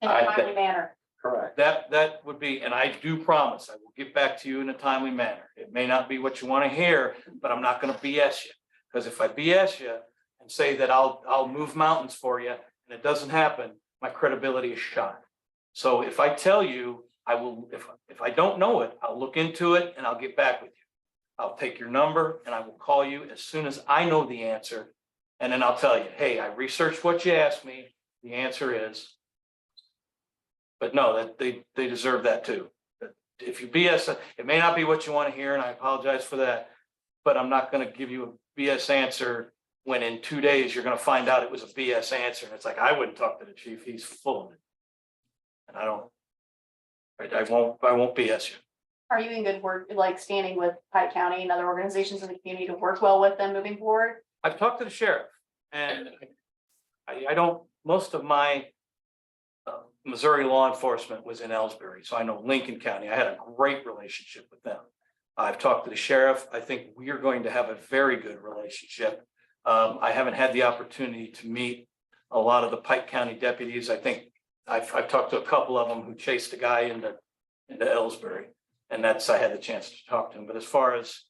In a timely manner. Correct. That would be, and I do promise I will get back to you in a timely manner. It may not be what you want to hear, but I'm not going to BS you. Because if I BS you and say that I'll move mountains for you, and it doesn't happen, my credibility is shot. So if I tell you, I will, if I don't know it, I'll look into it and I'll get back with you. I'll take your number and I will call you as soon as I know the answer. And then I'll tell you, hey, I researched what you asked me. The answer is. But no, that they deserve that too. If you BS, it may not be what you want to hear, and I apologize for that. But I'm not going to give you a BS answer when in 2 days you're going to find out it was a BS answer. And it's like, I wouldn't talk to the chief. He's full of it. And I won't BS you. Are you in good work, like standing with Pike County and other organizations in the community to work well with them moving forward? I've talked to the sheriff, and I don't, most of my Missouri law enforcement was in Ellsbury, so I know Lincoln County. I had a great relationship with them. I've talked to the sheriff. I think we are going to have a very good relationship. I haven't had the opportunity to meet a lot of the Pike County deputies. I think I've talked to a couple of them who chased a guy into Ellsbury, and I had the chance to talk to him. But as far as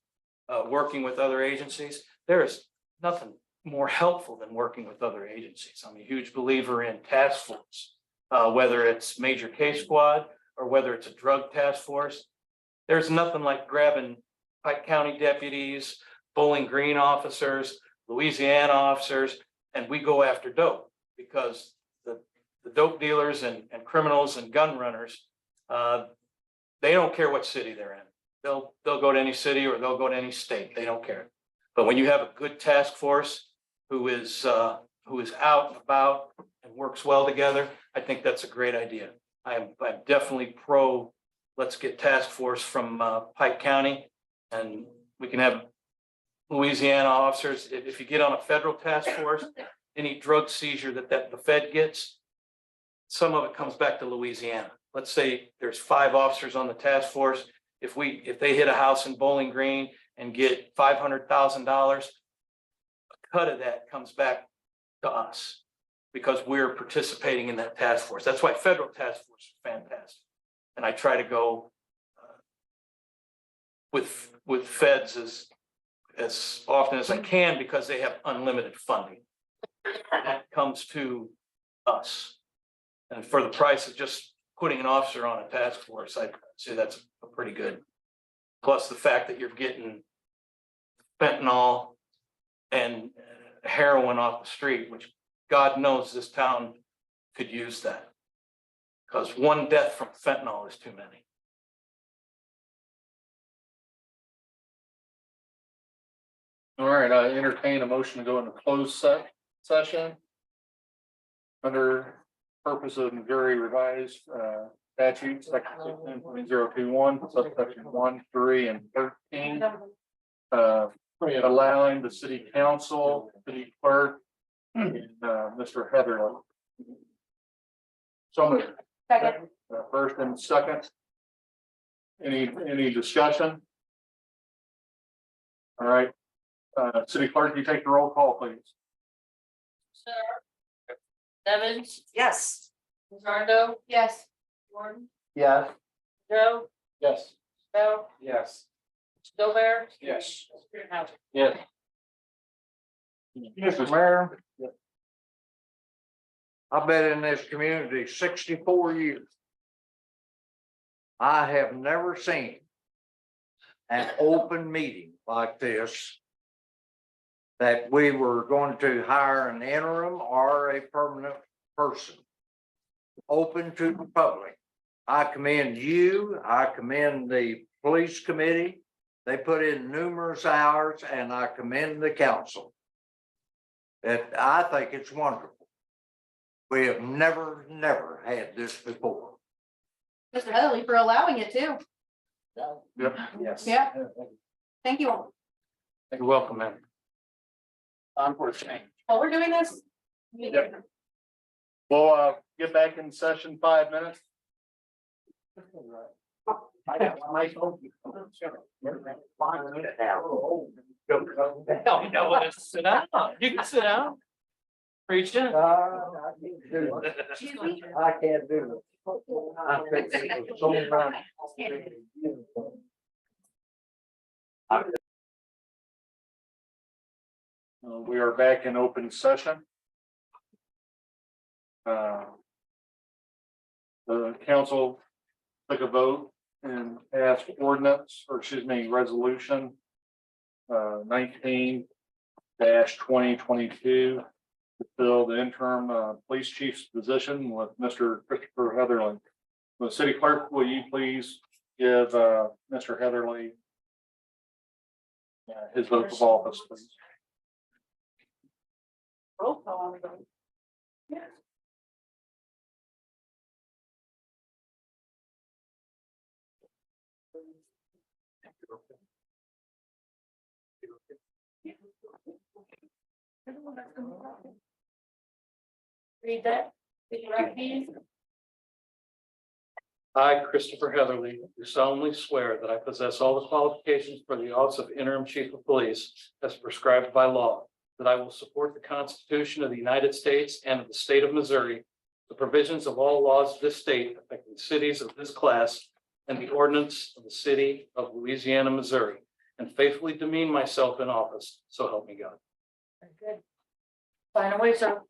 working with other agencies, there is nothing more helpful than working with other agencies. I'm a huge believer in task force, whether it's major case squad or whether it's a drug task force. There's nothing like grabbing Pike County deputies, Bowling Green officers, Louisiana officers, and we go after dope, because the dope dealers and criminals and gun runners, they don't care what city they're in. They'll go to any city or they'll go to any state. They don't care. But when you have a good task force who is out and about and works well together, I think that's a great idea. I'm definitely pro, let's get task force from Pike County, and we can have Louisiana officers. If you get on a federal task force, any drug seizure that the Fed gets, some of it comes back to Louisiana. Let's say there's 5 officers on the task force. If they hit a house in Bowling Green and get $500,000, a cut of that comes back to us because we're participating in that task force. That's why federal task force is fantastic. And I try to go with feds as often as I can because they have unlimited funding. That comes to us. And for the price of just putting an officer on a task force, I'd say that's a pretty good. Plus the fact that you're getting fentanyl and heroin off the street, which God knows this town could use that. Because one death from fentanyl is too many. All right, I entertain a motion to go into closed session. Under purpose of Missouri revised statutes, section 16.021, subsection 1, 3, and 13. Allowing the city council, city clerk, and Mr. Heatherly. So moved. Second. First and second. Any discussion? All right. City clerk, you take the roll call, please. Sir. Evans, Yes. Zardo, Yes. Gordon, Yes. Joe, Yes. Bell, Yes. Stover. Yes. Greenhouse. Yes. Mr. Mayor. I've been in this community 64 years. I have never seen an open meeting like this that we were going to hire an interim or a permanent person. Open to the public. I commend you, I commend the police committee. They put in numerous hours and I commend the council. I think it's wonderful. We have never had this before. Mr. Heatherly for allowing it too. Yep. Yes. Yeah. Thank you all. You're welcome, man. Unfortunately. While we're doing this. Yep. We'll get back in session 5 minutes. I got my phone. Hell, you know what? Sit down. You can sit down. Preach it. I can't do it. I think it was so much. We are back in open session. The council took a vote and passed ordinance, or excuse me, resolution 19-2022 to fill the interim police chief's position with Mr. Christopher Heatherly. The city clerk, will you please give Mr. Heatherly his oath of office, please? Roll call. Yeah. Read that. Did you write these? I, Christopher Heatherly, do solemnly swear that I possess all the qualifications for the office of interim chief of police as prescribed by law, that I will support the Constitution of the United States and of the state of Missouri, the provisions of all laws of this state affecting cities of this class, and the ordinance of the city of Louisiana, Missouri, and faithfully demean myself in office, so help me God. Very good. Sign away, sir.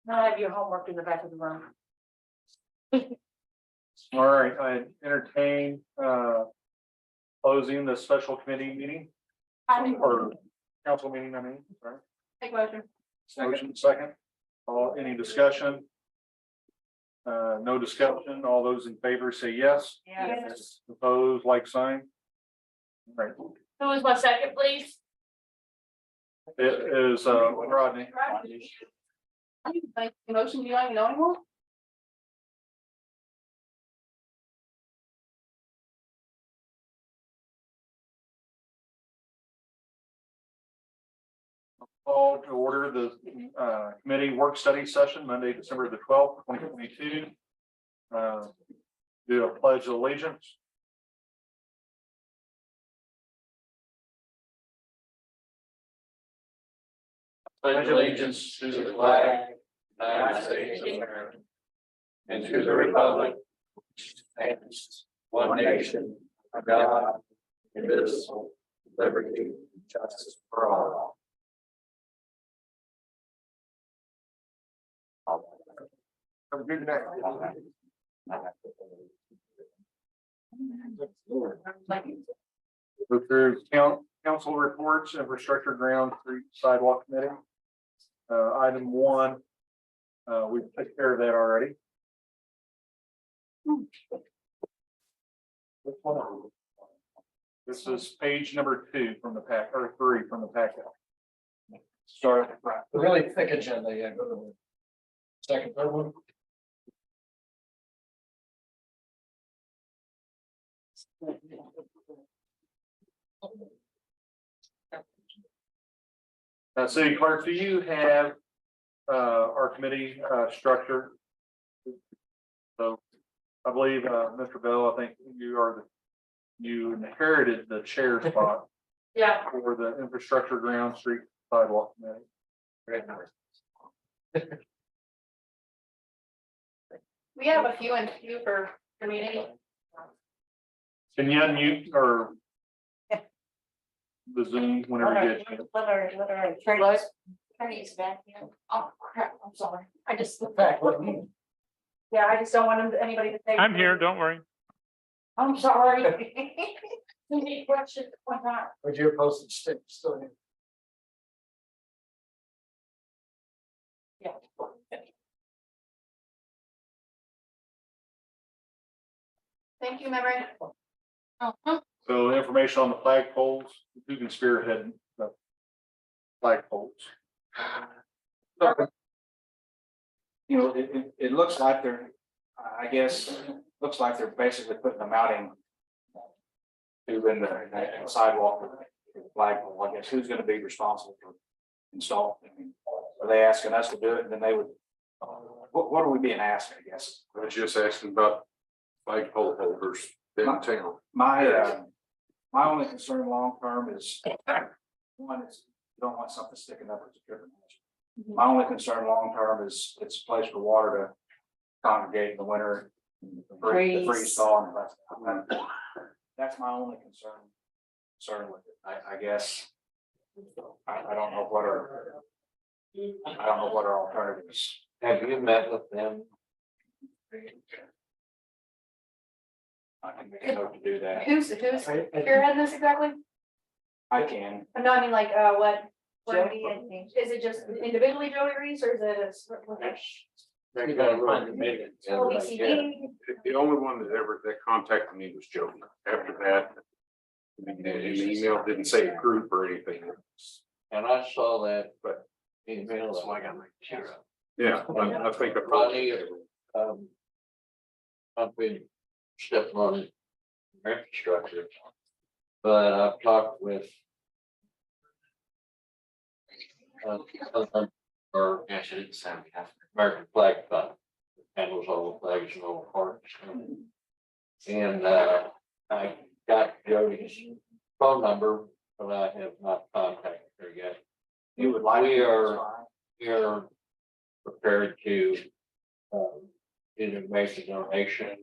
Now I have your homework in the back of the room. All right, I entertain closing the special committee meeting. or council meeting, I mean, sorry. Take motion. Motion second. Any discussion? No discussion. All those in favor say yes. Yes. Opposed, like sign. Right. Who was my second, please? It is Rodney. I didn't make the motion, you don't even know anymore? Call to order the committee work study session Monday, December the 12th, 2022. Do a pledge of allegiance. Pledge allegiance to the flag of the United States of America and to the republic which stands one nation, under God, indivisible, liberty, and justice for all. Have a good night. Go through council reports, infrastructure, ground, street, sidewalk committee. Item 1, we took care of that already. This is page number 2 from the pack, or 3 from the packet. Start, the really thick agenda, yeah, go to the second, third one. City clerk, do you have our committee structure? So I believe Mr. Bell, I think you inherited the chair spot Yeah. for the infrastructure, ground, street, sidewalk committee. We have a few and few for community. Can you unmute or the Zoom whenever you get a chance? Attorney's back here. Oh crap, I'm sorry. I just. Back, what do you- Yeah, I just don't want anybody to think. I'm here, don't worry. I'm sorry. Any questions? Why not? Would you post stick still here? Yeah. Thank you, memory. So information on the flag poles, who can spearhead the flag poles? You know, it looks like they're, I guess, looks like they're basically putting them out in the sidewalk, flagpole. I guess who's gonna be responsible for installing? I mean, are they asking us to do it and then they would, what are we being asked, I guess? I was just asking about flagpole holders in town. My only concern long term is, one is you don't want something sticking up as a tripping hazard. My only concern long term is it's a place for water to congregate in the winter. The freeze thaw. That's my only concern with it. I guess. I don't know what our alternatives. Have you met with them? I can make a note to do that. Who's spearheading this exactly? I can. No, I mean like, what? Jody, I think. Is it just individually Jody Reese or is it? They're gonna run the meeting together, I guess. The only one that contacted me was Jody. After that, the email didn't say a group or anything. And I saw that, but email, so I got my chair up. Yeah, I think. Rodney, I've been stepping on infrastructure, but I've talked with or actually it's American Flag Fund, handles all the flags and all the parks. And I got Jody's phone number, but I have not contacted her yet. You would like. We are prepared to either make a donation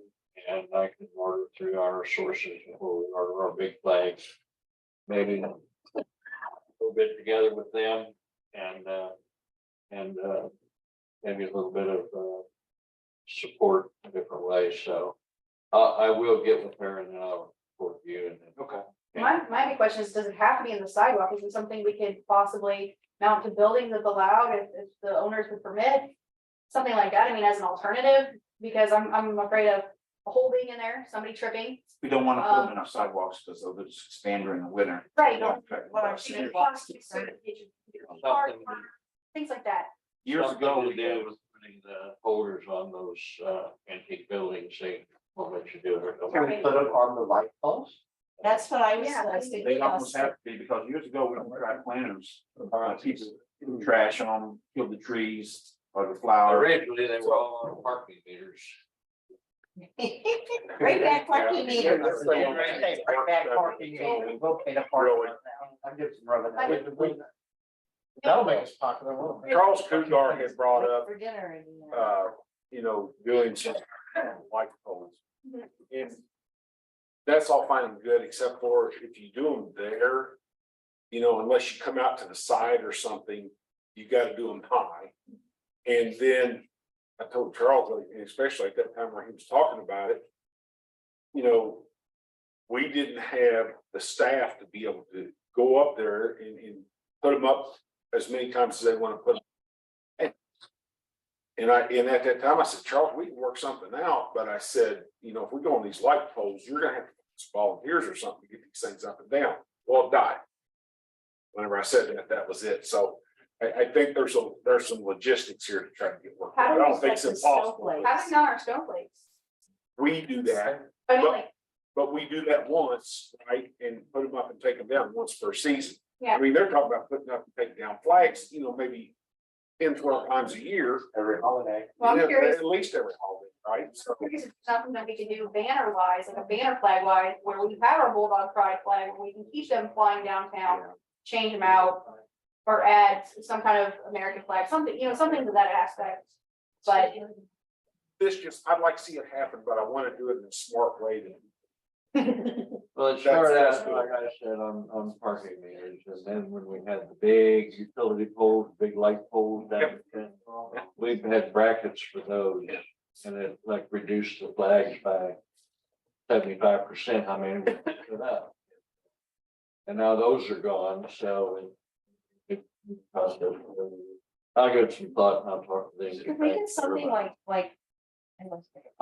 and I can order through our sources or our big flags. Maybe a little bit together with them and maybe a little bit of support in different ways. So I will get with her and then I'll report to you and then. Okay. My big question is, does it have to be in the sidewalk? Is it something we could possibly mount to buildings if allowed, if the owners would permit? Something like that, I mean, as an alternative, because I'm afraid of a hole being in there, somebody tripping. We don't want to put them in our sidewalks because they'll just expand during the winter. Right. What I'm Things like that. Years ago, we Something to do did. with putting the holders on those antique buildings, they won't let you do it. Can we put it on the light post? That's what I was. Yeah, I was thinking They almost also. have to be, because years ago, we tried planters, people threw trash on them, killed the trees or the flowers. Originally, they were all on parking meters. Right back parking meter. Right back parking meter, we'll pay the parking. I'll give some rubber. That'll make us popular, won't it? Charles Kugler had brought up, For dinner and. you know, doing some light poles. And that's all fine and good, except for if you do them there, you know, unless you come out to the side or something, you gotta do them high. And then I told Charles, like, and especially at that time where he was talking about it, you know, we didn't have the staff to be able to go up there and put them up as many times as they want to put them. And at that time, I said, Charles, we can work something out, but I said, you know, if we go on these light poles, you're gonna have to get some volunteers or something to get these things up and down. Well, it died. Whenever I said that, that was it. So I think there's some logistics here to try to get worked out. How I do we don't think it's select the impossible. snowflakes? Having not our snowflakes. We do that, I mean, like, but we do that once, right? And put them up and take them down once per season. Yeah. I mean, they're talking about putting up and taking down flags, you know, maybe 10, 12 times a year. Every holiday. well, I'm Yeah, curious, at least every holiday, right? So, if it's something that we could do banner wise, like a banner flag wise, where we have our Bulldog Pride flag, where we can keep them flying downtown, change them out. Or add some kind of American flag, something, you know, something to that aspect, but. this just, I'd like to see it happen, but I want to do it in a smart way. Well, it started out, like I said, on parking meters, and then when we had the big utility poles, big light poles down there, we've had brackets for those, and it like reduced the flags by 75%, I mean, we picked it up. And now those are gone, so I'll give it some thought and I'll talk to them. Could we get something like a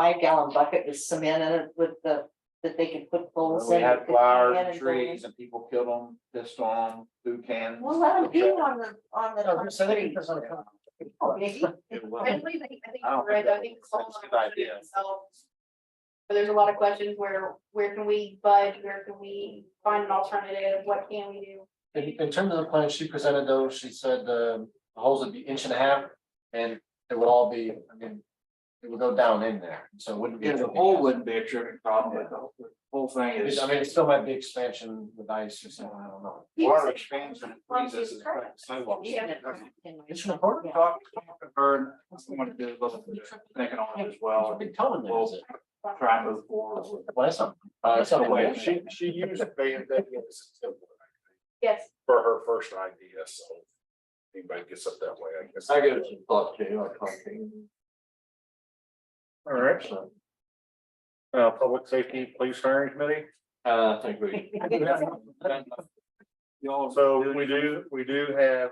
5-gallon bucket with cement in it with the, that they could put poles in? We had that could flowers come in and go in? trees and people killed them, pissed on them, threw cans. Well, let them be on the. No, so they can put some- Maybe. It was- I believe, I think I don't you're right, think I think. that's a good idea. But there's a lot of questions where can we budge, where can we find an alternative, what can we do? In terms of the plan, she presented those, she said the holes would be 1.5 inches and it would all be, I mean, it would go down in there, so it wouldn't be. Yeah, the hole wouldn't be a tripping problem, but the whole thing is. I mean, it still might be expansion with ice or something, I don't know. Water expands and it freezes, it's like sidewalks. Yeah. It's important. Talk to her, I want to do a little thinking on it as well, Big toe in there, is it? try and move forward. Well, that's not. That's the way she used Van Dyke as a template Yes, for her first idea, so anybody gets up that way, I guess. I give it some thought too, I'll talk to you. All right, so. Public Safety Police Hiring Committee. I think we. So we do have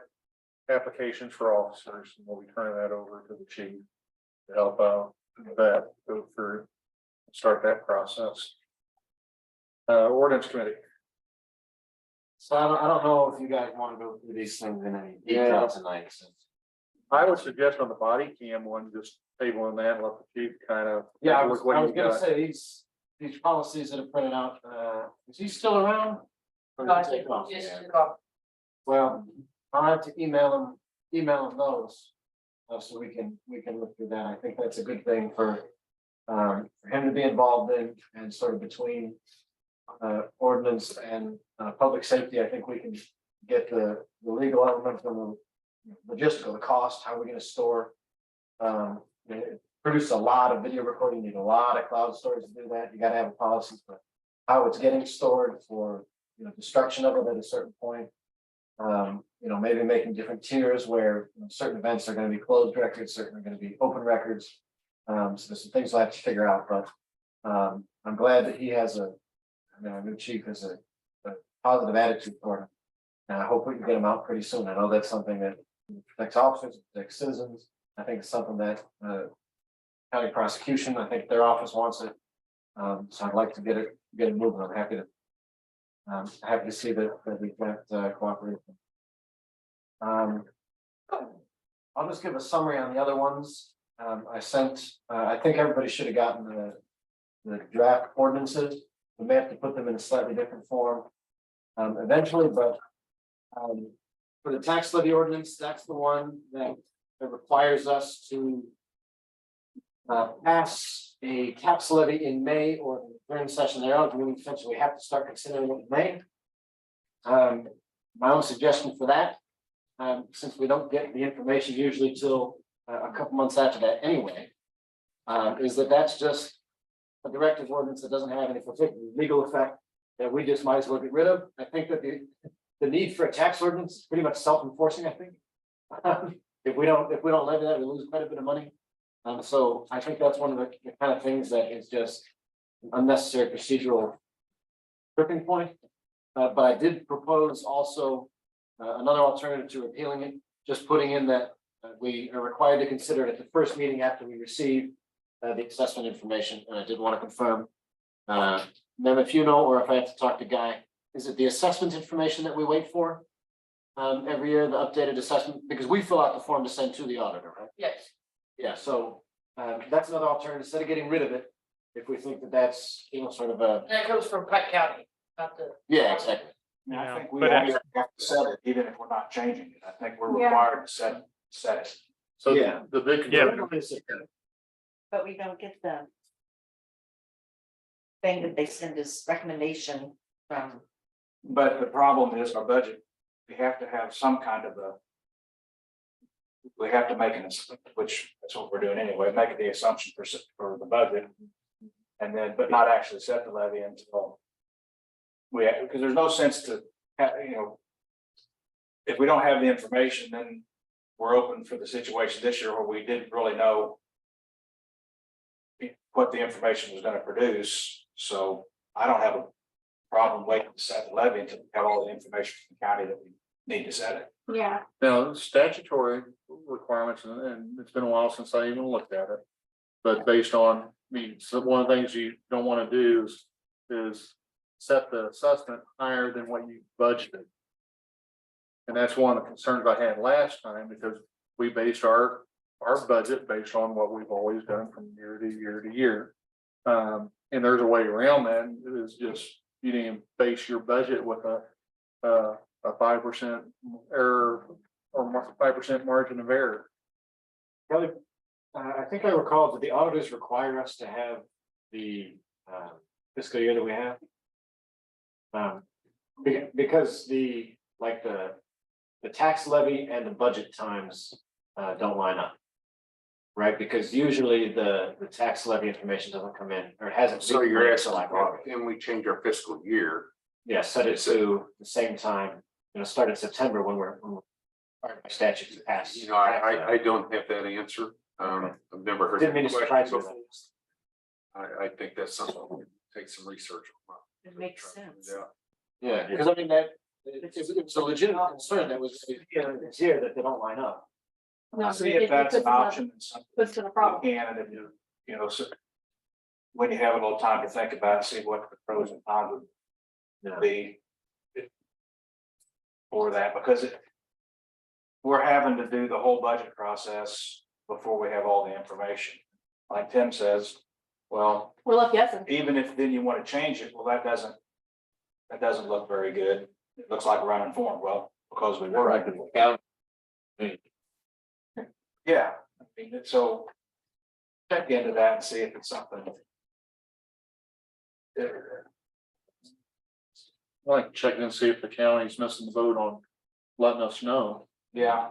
applications for officers, and we'll be turning that over to the chief to help out with that, go through, start that process. Ordinance Committee. So I don't know if you guys want to go through these things in any detail tonight, since. I would suggest on the body cam one, just tabling that, and let the chief kind of. Yeah, I look was what he's gonna got. say, these policies that are printed out, is he still around? Or did he take off? Well, I'll have to email him those. So we can look through that. I think that's a good thing for him to be involved in and sort of between. Ordinance and public safety. I think we can get the legal element from the logistical, the cost, how we're gonna store. Produce a lot of video recording, you need a lot of cloud storage to do that. You gotta have a policy for how it's getting stored for, destruction of it at a certain point. Maybe making different tiers where certain events are gonna be closed records, certain are gonna be open records. So there's some things we'll have to figure out, but I'm glad that he has our new chief has a positive attitude toward it. And I hope we can get them out pretty soon. I know that's something that protects officers, protects citizens. I think it's something that county prosecution, I think their office wants it. So I'd like to get it moving. I'm happy to see that we've got cooperation. I'll just give a summary on the other ones. I think everybody should have gotten the draft ordinances. We may have to put them in a slightly different form eventually, but for the tax levy ordinance, that's the one that requires us to pass a tax levy in May or during session thereof, meaning essentially we have to start considering it in May. My own suggestion for that, since we don't get the information usually till a couple months after that anyway, is that that's just a directive ordinance that doesn't have any particular legal effect that we just might as well get rid of. I think that the need for a tax ordinance is pretty much self-enforcing, I think. If we don't levy that, we lose quite a bit of money. So I think that's one of the kind of things that is just unnecessary procedural tripping point. But I did propose also another alternative to repealing it, just putting in that we are required to consider it at the first meeting after we receive the assessment information. And I did want to confirm, then if you know, or if I have to talk to Guy, is it the assessment information that we wait for every year, the updated assessment? Because we fill out the form to send to the auditor, right? Yes. Yeah, so that's another alternative. Instead of getting rid of it, if we think that that's, sort of a. That goes from Pike County, not the. Yeah, exactly. I think we But always have to set it, even if we're not changing it. I think we're required to set it. So Yeah. the big. But we don't get the thing that they send us recommendation from. But the problem is our budget, we have to have some kind of we have to make which that's what we're doing anyway, make the assumption for the budget. And then, but not actually set the levy until because there's no sense to have, if we don't have the information, then we're open for the situation this year where we didn't really know what the information was going to produce. So I don't have a problem waiting to set the levy until we have all the information from the county that we need to set it. Yeah, Now, statutory requirements, and it's been a while since I even looked at it. But based on, so one of the things you don't want to do is set the assessment higher than what you budgeted. And that's one of the concerns I had last time, because we based our budget based on what we've always done from year to year to year. And there's a way around that. It is just, you didn't base your budget with a 5% error or 5% margin of error. Kelly, I think I recall that the auditors require us to have the fiscal year that we have. Because the tax levy and the budget times don't line up. Right, because usually the tax levy information doesn't come in, or it hasn't. So you're asking, like and we change our fiscal year. Yeah, set it to the same time, start in September when we're by statute to pass. I don't have that answer. I've never heard. Didn't mean to that surprise question you. before. I think that's something we take some research on. It makes sense. Yeah, because I mean that, it was a legitimate concern that was here that they don't line up. no, See if that's an option. puts to the problem. And if so when you have a little time to think about it, see what the pros and cons would be for that, because we're having to do the whole budget process before we have all the information. Like Tim says, well, We're left guessing. even if then you want to change it, well, that doesn't look very good. It looks like we're uninformed. Well, because we were. Yeah, I mean, so check into that and see if it's something. I like checking and see if the county's missing the boat on letting us know. Yeah,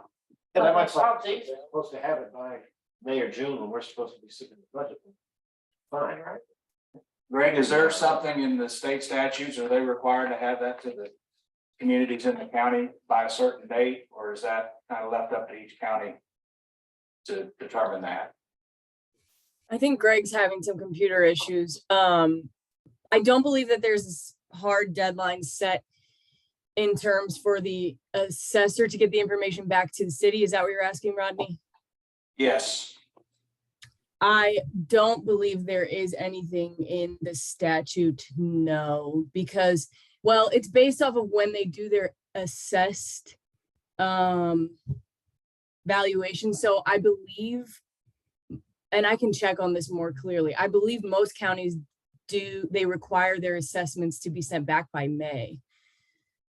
And that might sound, they're supposed to have it by May or June when we're supposed to be sitting in the budget. Fine, right? Greg, is there something in the state statutes? Are they required to have that to the communities in the county by a certain date? Or is that kind of left up to each county to determine that? I think Greg's having some computer issues. I don't believe that there's this hard deadline set in terms for the assessor to get the information back to the city. Is that what you're asking, Rodney? Yes. I don't believe there is anything in the statute, no, because, well, it's based off of when they do their assessed valuation. So I believe, and I can check on this more clearly, I believe most counties they require their assessments to be sent back by May.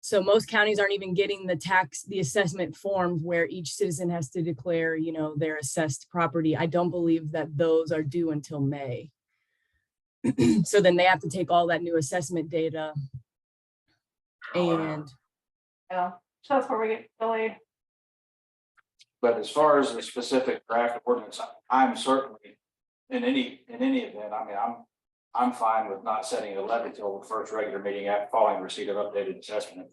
So most counties aren't even getting the assessment forms where each citizen has to declare, you know, their assessed property. I don't believe that those are due until May. So then they have to take all that new assessment data and Yeah, so that's where we get delayed. But as far as the specific draft ordinance, I'm certainly, in any event, I mean, I'm fine with not setting a levy till the first regular meeting after following receipt of updated assessment.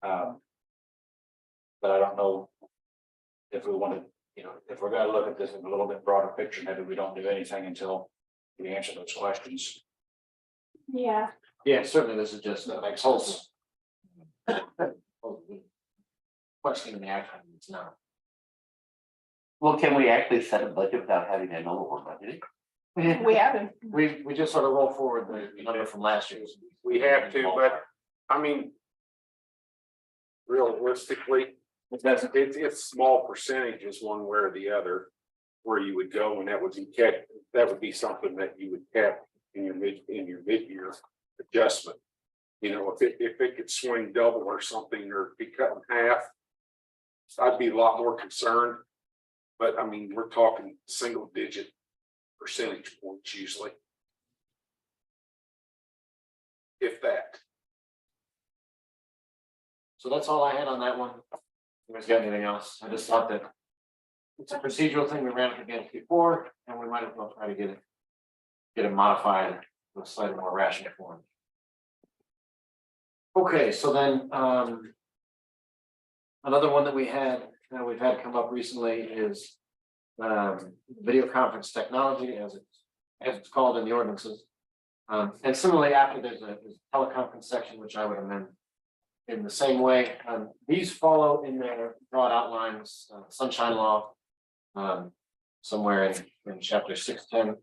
But I don't know if we want to, you know, if we're gonna look at this in a little bit broader picture, maybe we don't do anything until we answer those questions. Yeah, Yeah, certainly this is just a proposal. Questioning the action, it's not. Well, can we actually set a budget without having to know what we're budgeting? we haven't. We just sort of roll forward the number from last year. We have to, but I mean. Realistically, it's small percentages one way or the other. Where you would go, and that would be something that you would cap in your mid-year adjustment. You know, if it could swing double or something, or be cut in half, I'd be a lot more concerned. But I mean, we're talking single digit percentage points usually. If that. So that's all I had on that one. You guys got anything else? I just thought that it's a procedural thing we ran up against before, and we might as well try to get it modified to a slightly more rational form. Okay, so then, another one that we've had come up recently is video conference technology, as it's called in the ordinances. And similarly, after there's a teleconference section, which I would amend in the same way. These follow in their broad outlines, Sunshine Law, somewhere in chapter 610.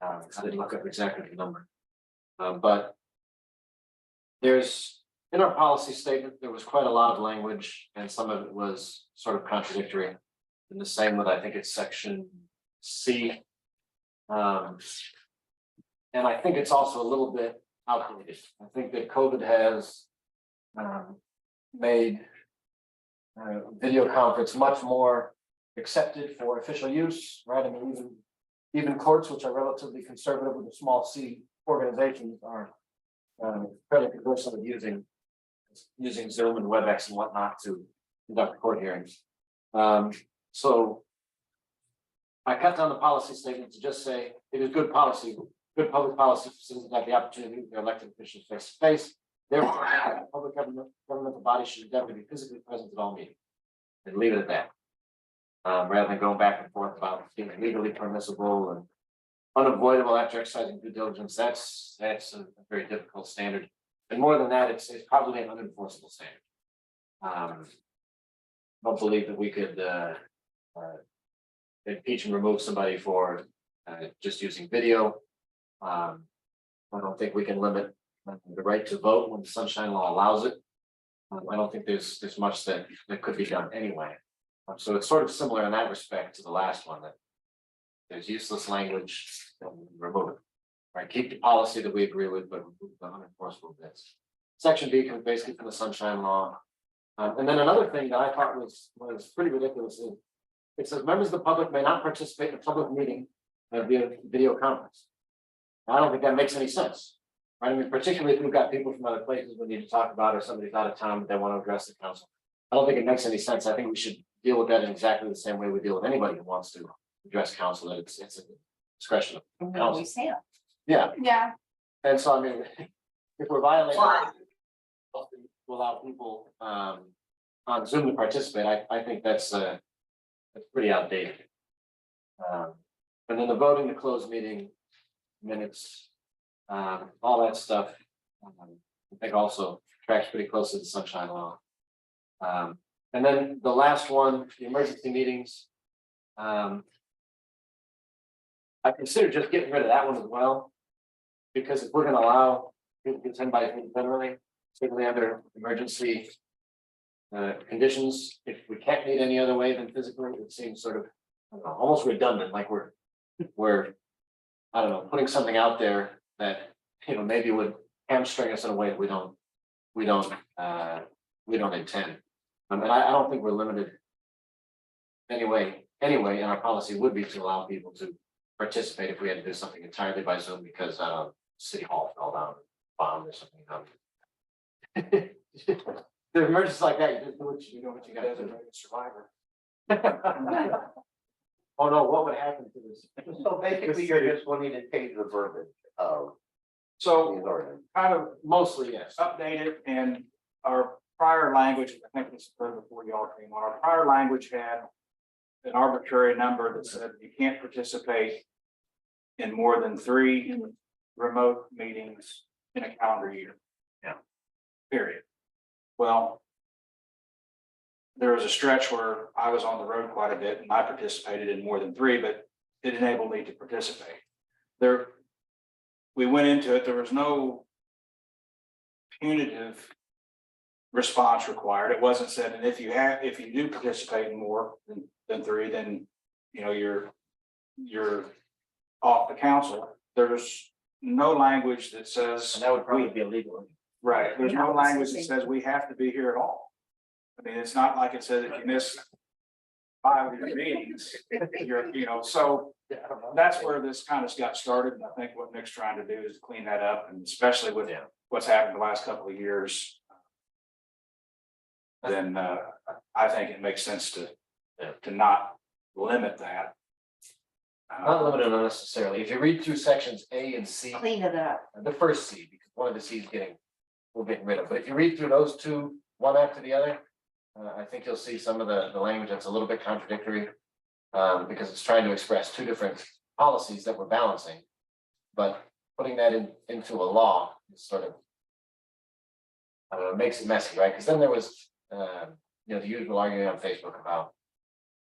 I didn't look up exactly the number. But there's, in our policy statement, there was quite a lot of language, and some of it was sort of contradictory. And the same with, I think it's section C. And I think it's also a little bit outdated. I think that COVID has made video conference much more accepted for official use, right? I mean, even courts, which are relatively conservative with a small C organizations, are fairly conversant with using Zoom and WebEx and whatnot to conduct court hearings. So I cut down the policy statement to just say it is good policy, good public policy for citizens to have the opportunity to meet their elected officials face to face. Therefore, public governmental bodies should endeavor to be physically present at all meetings. And leave it at that. Rather than going back and forth about being legally permissible and unavoidable after exercising due diligence, that's a very difficult standard. And more than that, it's probably an unenforceable standard. I don't believe that we could impeach and remove somebody for just using video. I don't think we can limit the right to vote when the Sunshine Law allows it. I don't think there's much that could be done anyway. So it's sort of similar in that respect to the last one, that there's useless language, remove it. Right, keep the policy that we agree with, but remove the unenforceable bits. Section B comes basically from the Sunshine Law. And then another thing that I thought was pretty ridiculous is it says members of the public may not participate in a public meeting via video conference. Now, I don't think that makes any sense. Right? I mean, particularly if we've got people from other places we need to talk about, or somebody's out of town, but they want to address the council. I don't think it makes any sense. I think we should deal with that in exactly the same way we deal with anybody who wants to address council, that it's a discretion of council. always have. Yeah, Yeah, and so I mean, if we're violating, to allow people on Zoom to participate, I think that's pretty outdated. And then the voting to close meeting minutes, all that stuff. I think also tracks pretty close to the sunshine law. And then the last one, the emergency meetings. I consider just getting rid of that one as well. Because if we're gonna allow people to attend by generally, certainly under emergency. Conditions, if we can't meet any other way than physically, it seems sort of, I don't know, almost redundant, like we're. I don't know, putting something out there that, maybe would hamstring us in a way that we don't intend. And I don't think we're limited. Anyway, and our policy would be to allow people to participate if we had to do something entirely by Zoom because City Hall fell down, bombed or something. The emergency like that, you just do what you gotta do. Survivor. Oh no, what would happen to this? So basically, you're just wanting to change the verbiage of So the ordinance. kind of Mostly, yes. updated and our prior language, I think this is before y'all came on, our prior language had an arbitrary number that said you can't participate in more than 3 remote meetings in a calendar year. Yeah. Period. Well, there was a stretch where I was on the road quite a bit and I participated in more than 3, but it enabled me to participate. We went into it, there was no punitive response required. It wasn't said, and if you do participate in more than 3, then you're off the council. There's no language that says. And that would probably be illegal. Right, there's no language that says we have to be here at all. I mean, it's not like it says if you miss 5 of your meetings, so that's where this kind of got started. And I think what Nick's trying to do is clean that up, and especially with what's happened the last couple of years. Then I think it makes sense to not limit that. Not limited unnecessarily. If you read through sections A and C, Clean it up. the first C, because one of the C's we're getting rid of, but if you read through those two, one after the other. I think you'll see some of the language that's a little bit contradictory. Because it's trying to express 2 different policies that we're balancing. But putting that into a law is sort of. Makes it messy, right? Because then there was, the usual argument on Facebook about.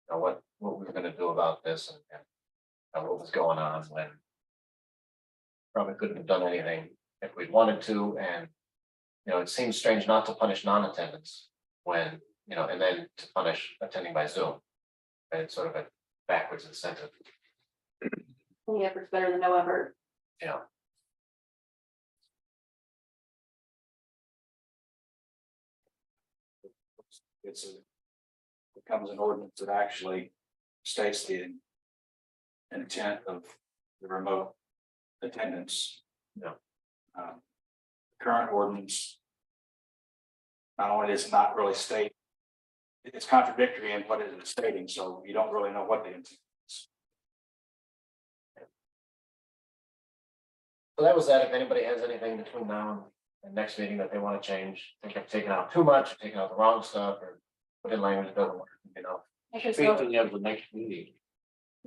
What we were gonna do about this and what was going on when. Probably couldn't have done anything if we'd wanted to, and. It seems strange not to punish non-attendance when, and then to punish attending by Zoom. And it's sort of a backwards incentive. Any effort's better than no effort. Yeah. Becomes an ordinance that actually states the intent of the remote attendance. Yeah. Current ordinance. Not only does it not really state, it's contradictory in what it is stating, so you don't really know what the intent is. So that was that. If anybody has anything between now and next meeting that they want to change, think I've taken out too much, or taken out the wrong stuff, or put in language that doesn't work, Speaking of the next meeting,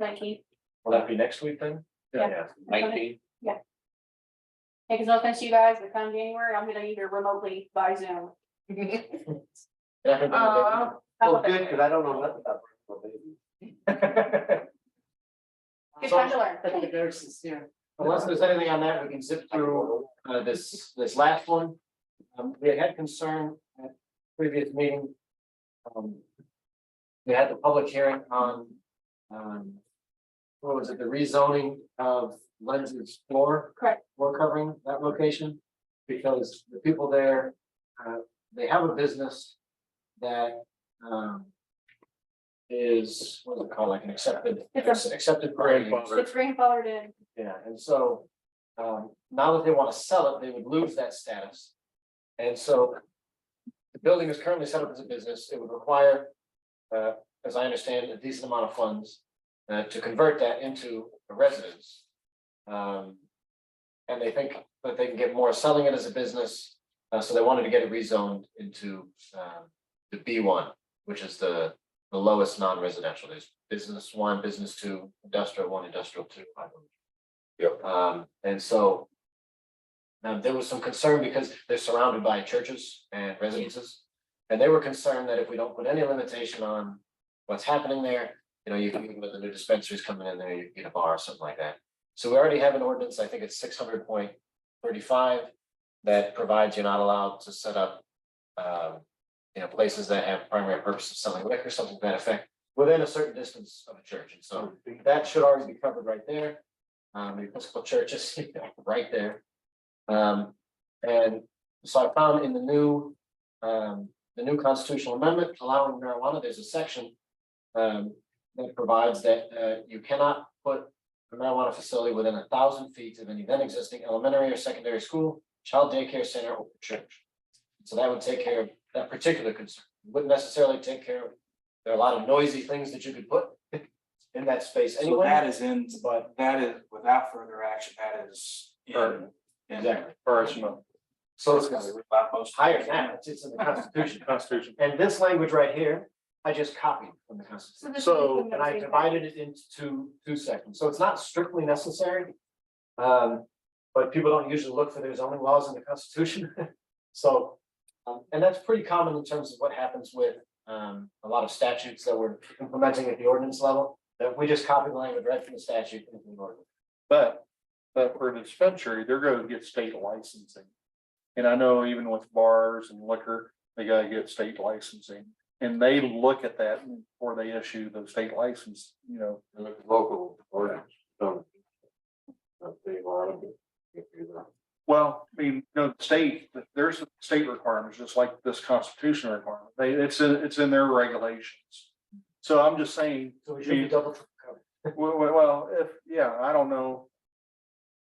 19th. Will that be next week then? Yeah. 19. Yeah, because no offense to you guys, but come January, I'm gonna either remotely by Zoom. Well, good, because I don't know nothing about. Good time to learn. Unless there's anything on that, we can zip through this last one. We had concern at previous meeting. We had the public hearing on what was it, the rezoning of Lenz's floor? Correct. Floor covering that location, because the people there, they have a business that is, what is it called, like an accepted. It's accepted Grandfather. It's grandfathered in. Yeah, and so, now that they want to sell it, they would lose that status. And so. The building is currently set up as a business. It would require, as I understand, a decent amount of funds to convert that into a residence. And they think that they can get more selling it as a business. So they wanted to get it rezoned into the B1, which is the lowest non-residential. There's business 1, business 2, industrial 1, industrial 2. I believe. Yep. And so Now, there was some concern because they're surrounded by churches and residences. And they were concerned that if we don't put any limitation on what's happening there, you know, you can, with the new dispensaries coming in there, you get a bar or something like that. So we already have an ordinance, I think it's 600.35, that provides you're not allowed to set up, you know, places that have primary purpose of selling liquor, something to that effect, within a certain distance of a church. And so that should already be covered right there. The Episcopal Church is right there. And so I found in the new constitutional amendment allowing marijuana, there's a section that provides that you cannot put a marijuana facility within 1,000 feet of any then existing elementary or secondary school, child daycare center, or church. So that would take care of that particular concern. It wouldn't necessarily take care of, there are a lot of noisy things that you could put in that space So anyway. that is in, but that is without further action, that is. Exactly. Personal. So it's Most higher than that, it's in the Constitution. Constitution. And this language right here, I just copied from the Constitution. So- And I divided it into two sections, so it's not strictly necessary. But people don't usually look for their zoning laws in the Constitution. So, and that's pretty common in terms of what happens with a lot of statutes that we're implementing at the ordinance level. That we just copy the language right from the statute into the ordinance. But for a dispensary, they're gonna get state licensing. And I know even with bars and liquor, they gotta get state licensing. And they look at that before they issue the state license, you know. Local ordinance. Well, I mean, you know, the state, there's state requirements, just like this constitutional requirement. It's in their regulations. So I'm just saying, So we should be double covered. well, I don't know.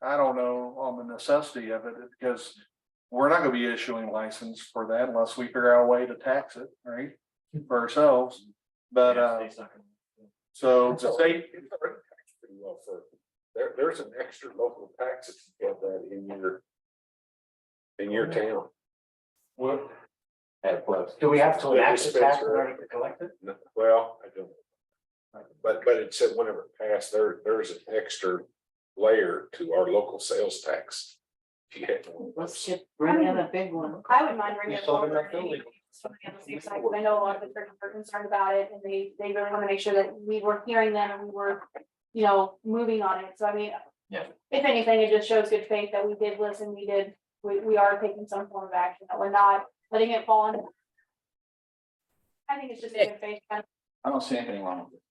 I don't know on the necessity of it, because we're not gonna be issuing license for that unless we figure out a way to tax it, right? For ourselves, but, so the state, Pretty well for, there's an extra local tax if you have that in your town. What, At plus. do we have to enact the tax in order to collect it? No, well, I don't. But it said whenever it passed, there's an extra layer to our local sales tax. If you had one. Let's just bring in a big one. I wouldn't mind bringing You it sold it forward. at Philly. Something on the safe side, 'cause I know a lot of the churches are concerned about it, and they really want to make sure that we were hearing them and we were, you know, moving on it. So I mean. Yeah. If anything, it just shows good faith that we did listen, we are taking some form of action, that we're not letting it fall into. I think it's just a good faith. I don't see anything wrong with it.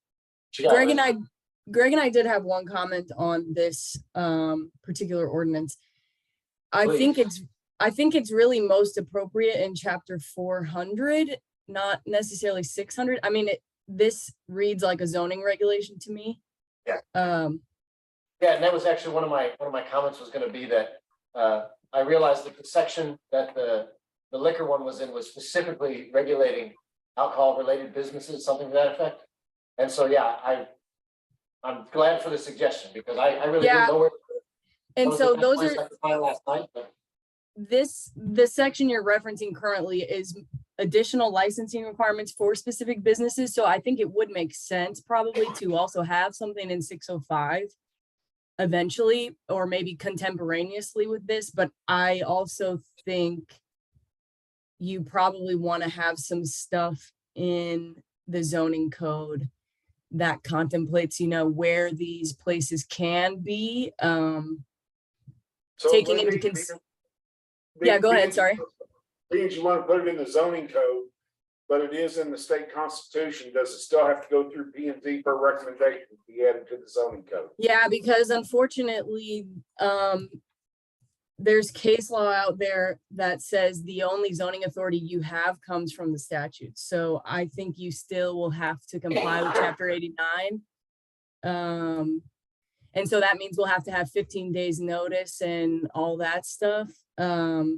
Greg and I did have one comment on this particular ordinance. I think it's really most appropriate in chapter 400, not necessarily 600. I mean, this reads like a zoning regulation to me. Yeah. Yeah, and that was actually one of my comments was gonna be that I realized that the section that the liquor one was in was specifically regulating alcohol-related businesses, something to that effect. And so, yeah, I'm glad for the suggestion, because I really Yeah. didn't know where. and so those are, I could find last night, but the section you're referencing currently is additional licensing requirements for specific businesses. So I think it would make sense probably to also have something in 605 eventually, or maybe contemporaneously with this. But I also think you probably want to have some stuff in the zoning code that contemplates, you know, where these places can be, So taking maybe- into yeah, go ahead, sorry. Means you want to put it in the zoning code, but it is in the state constitution, does it still have to go through P and Z per recommendation to be added to the zoning code? Yeah, because unfortunately, there's case law out there that says the only zoning authority you have comes from the statute. So I think you still will have to comply with chapter 89. And so that means we'll have to have 15 days notice and all that stuff. So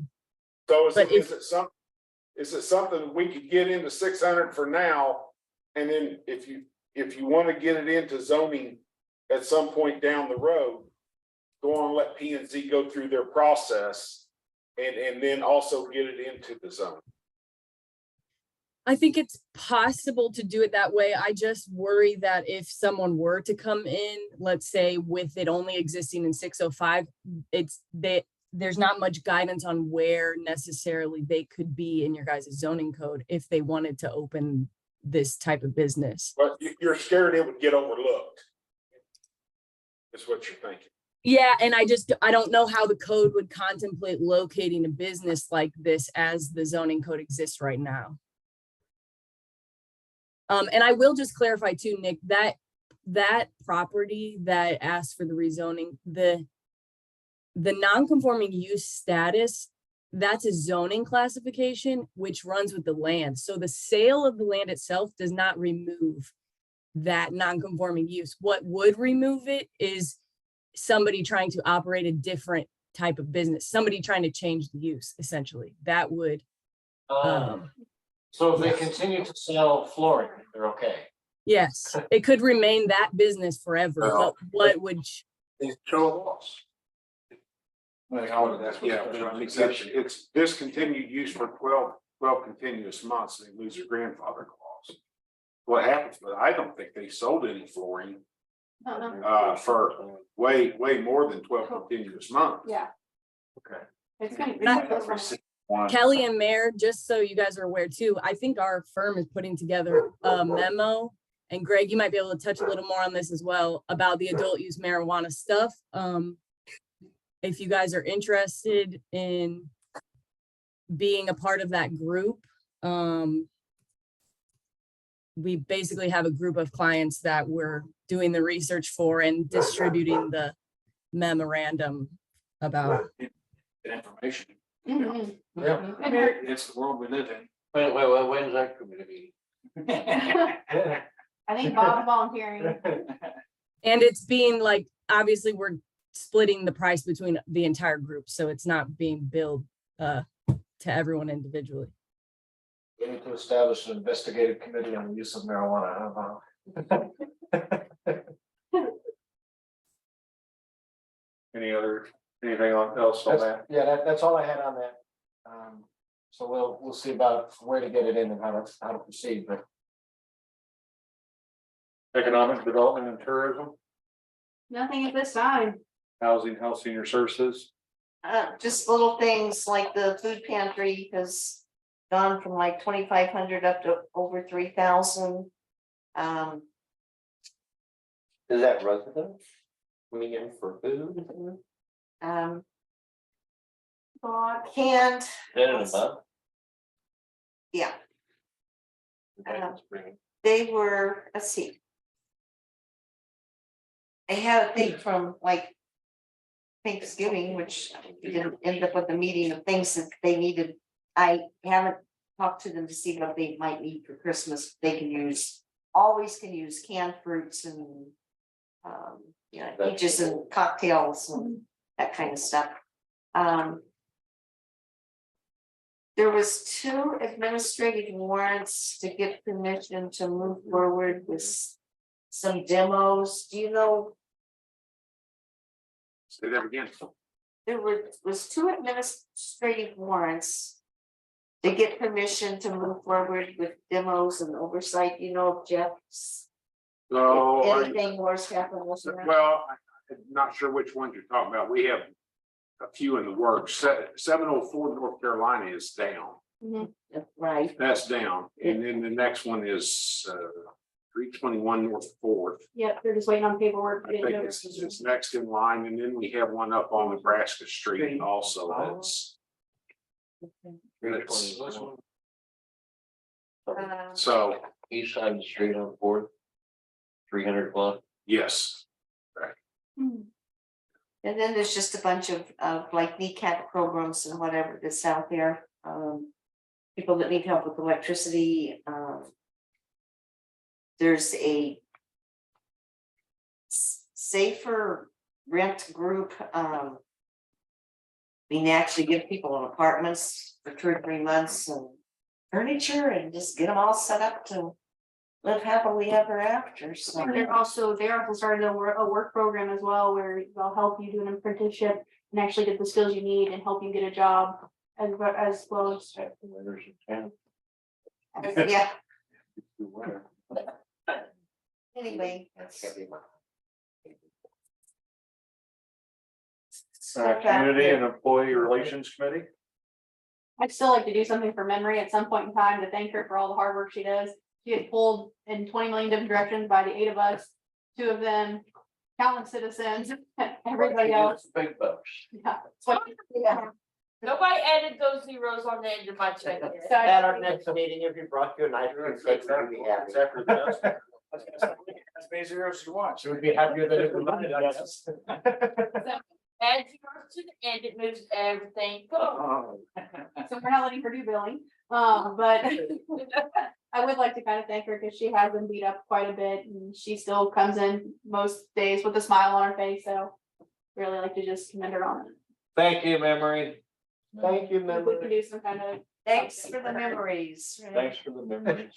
But is it something we could get into 600 for now? And then if you want to get it into zoning at some point down the road, go on, let P and Z go through their process and then also get it into the zone. I think it's possible to do it that way. I just worry that if someone were to come in, let's say with it only existing in 605, there's not much guidance on where necessarily they could be in your guys' zoning code if they wanted to open this type of business. But you're scared it would get overlooked. Is what you're thinking. Yeah, and I don't know how the code would contemplate locating a business like this as the zoning code exists right now. And I will just clarify too, Nick, that property that asked for the rezoning, the non-conforming use status, that's a zoning classification, which runs with the land. So the sale of the land itself does not remove that non-conforming use. What would remove it is somebody trying to operate a different type of business, somebody trying to change the use, essentially. That would, So if they continue to sell flooring, they're okay. yes, it could remain that business forever, but what would, They show a loss. That's Yeah, it's discontinued use for 12 continuous months, they lose their grandfather clause. What happens, but I don't think they sold any flooring for way more than 12 continuous months. Yeah. Okay. It's gonna. Kelly and Mayor, just so you guys are aware too, I think our firm is putting together a memo. And Greg, you might be able to touch a little more on this as well about the adult use marijuana stuff. If you guys are interested in being a part of that group, we basically have a group of clients that we're doing the research for and distributing the memorandum about. information. Mhm. Yeah. It's the world we live in. When's that committee meeting? I think Bob's volunteering. And it's being like, obviously, we're splitting the price between the entire group, so it's not being billed to everyone individually. We need to establish an investigative committee on the use of marijuana. How about? Anything else on that? Yeah, that's all I had on that. So we'll see about where to get it in and how to proceed, but. Economic development and tourism, Nothing at this time. housing, health, senior services. Just little things like the food pantry has gone from like 2,500 up to over 3,000. Is that residents? Coming in for food? Canned, Then in a month. yeah, they were, let's see. I had a thing from like Thanksgiving, which we didn't end up with the meeting of things that they needed. I haven't talked to them to see what they might need for Christmas. They can use, always can use canned fruits and peaches and cocktails and that kind of stuff. There was 2 administrative warrants to get permission to move forward with some demos. Do you know? Say that again. There was 2 administrative warrants to get permission to move forward with demos and oversight, Jeff's. So, Anything worse happened with that? well, I'm not sure which ones you're talking about. We have a few in the works. 704 North Carolina is down. Right, That's down. And then the next one is 321 North 4th. Yep, they're just waiting on paperwork. I think it's next in line. And then we have one up on Nebraska Street also. That's so, East side of the street on 4th. 300 block. yes. and then there's just a bunch of like NECAP programs and whatever that's out there. People that need help with electricity. There's a safer rent group. We can actually give people apartments for 2 or 3 months and furniture and just get them all set up to live happily ever after. So They're also starting a work program as well, where they'll help you do an apprenticeship and actually get the skills you need and help you get a job as well as. yeah. Anyway, that's. Community and Employee Relations Committee. I'd still like to do something for memory at some point in time to thank her for all the hard work she does. She had pulled in 20 million different directions by the 8 of us, 2 of them, countless citizens, everybody else. Big bucks. Yeah, it's what- yeah. Nobody added those zeros on the end of my check. So I- At our next meeting, if you brought you a nice. cake, we'd be happy. It's after the. As many zeros as you want, so we'd be happier than it would. Add zeros to the end, it moves everything forward. So we're not letting her do billing, but I would like to kind of thank her because she has been beat up quite a bit and she still comes in most days with a smile on her face, so really like to just commend her on it. Thank you, Memory. Thank you, If we could members. do some kind of. Thanks for the memories. Thanks for the memories.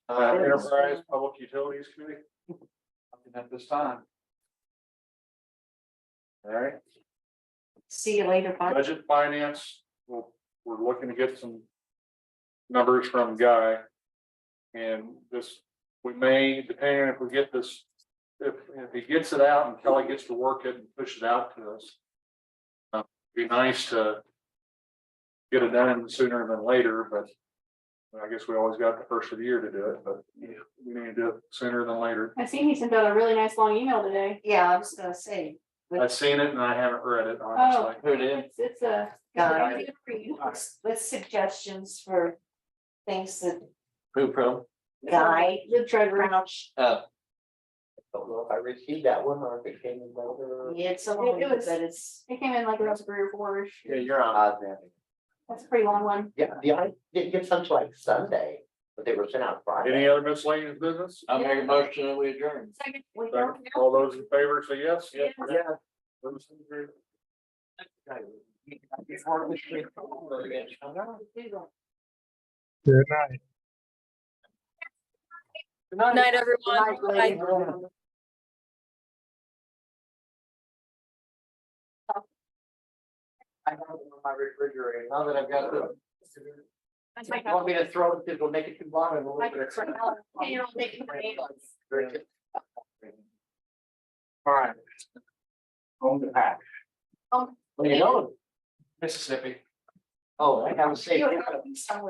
Enterprise Public Utilities Committee. Nothing at this time. All right, See you later, bye. budget finance, we're looking to get some numbers from Guy. And this, we may, depending if we get this, if he gets it out and Kelly gets to work it and push it out to us. Be nice to get it done sooner than later, but I guess we always got the first of the year to do it, but we need to do it sooner than later. I seen he sent out a really nice long email today. Yeah, I was gonna say, I've seen it and I haven't read it, honestly. Who did? It's a. Guy. with suggestions for things that Who from? Guy The treasurer. Crouch, Don't know if I received that one or if it came in later. yeah, it's a long, It was- but it's, It came in like around 3 or 4. Yeah, you're on. That's a pretty long one. Yeah, I didn't get some till like Sunday, but they were sent out Friday. Any other miscellaneous business? I'll make a motion that we adjourn. Second. All those in favor say yes? Yes. Before we. Good night, everyone. Bye. I have it in my refrigerator, now that I've got the. That's my You want me to throw it, it'll make it too long and we'll. I can print out. You're making tomatoes. All right. Home to pack. Um, Where you going? Mississippi. Oh, I have a safe. you're somewhere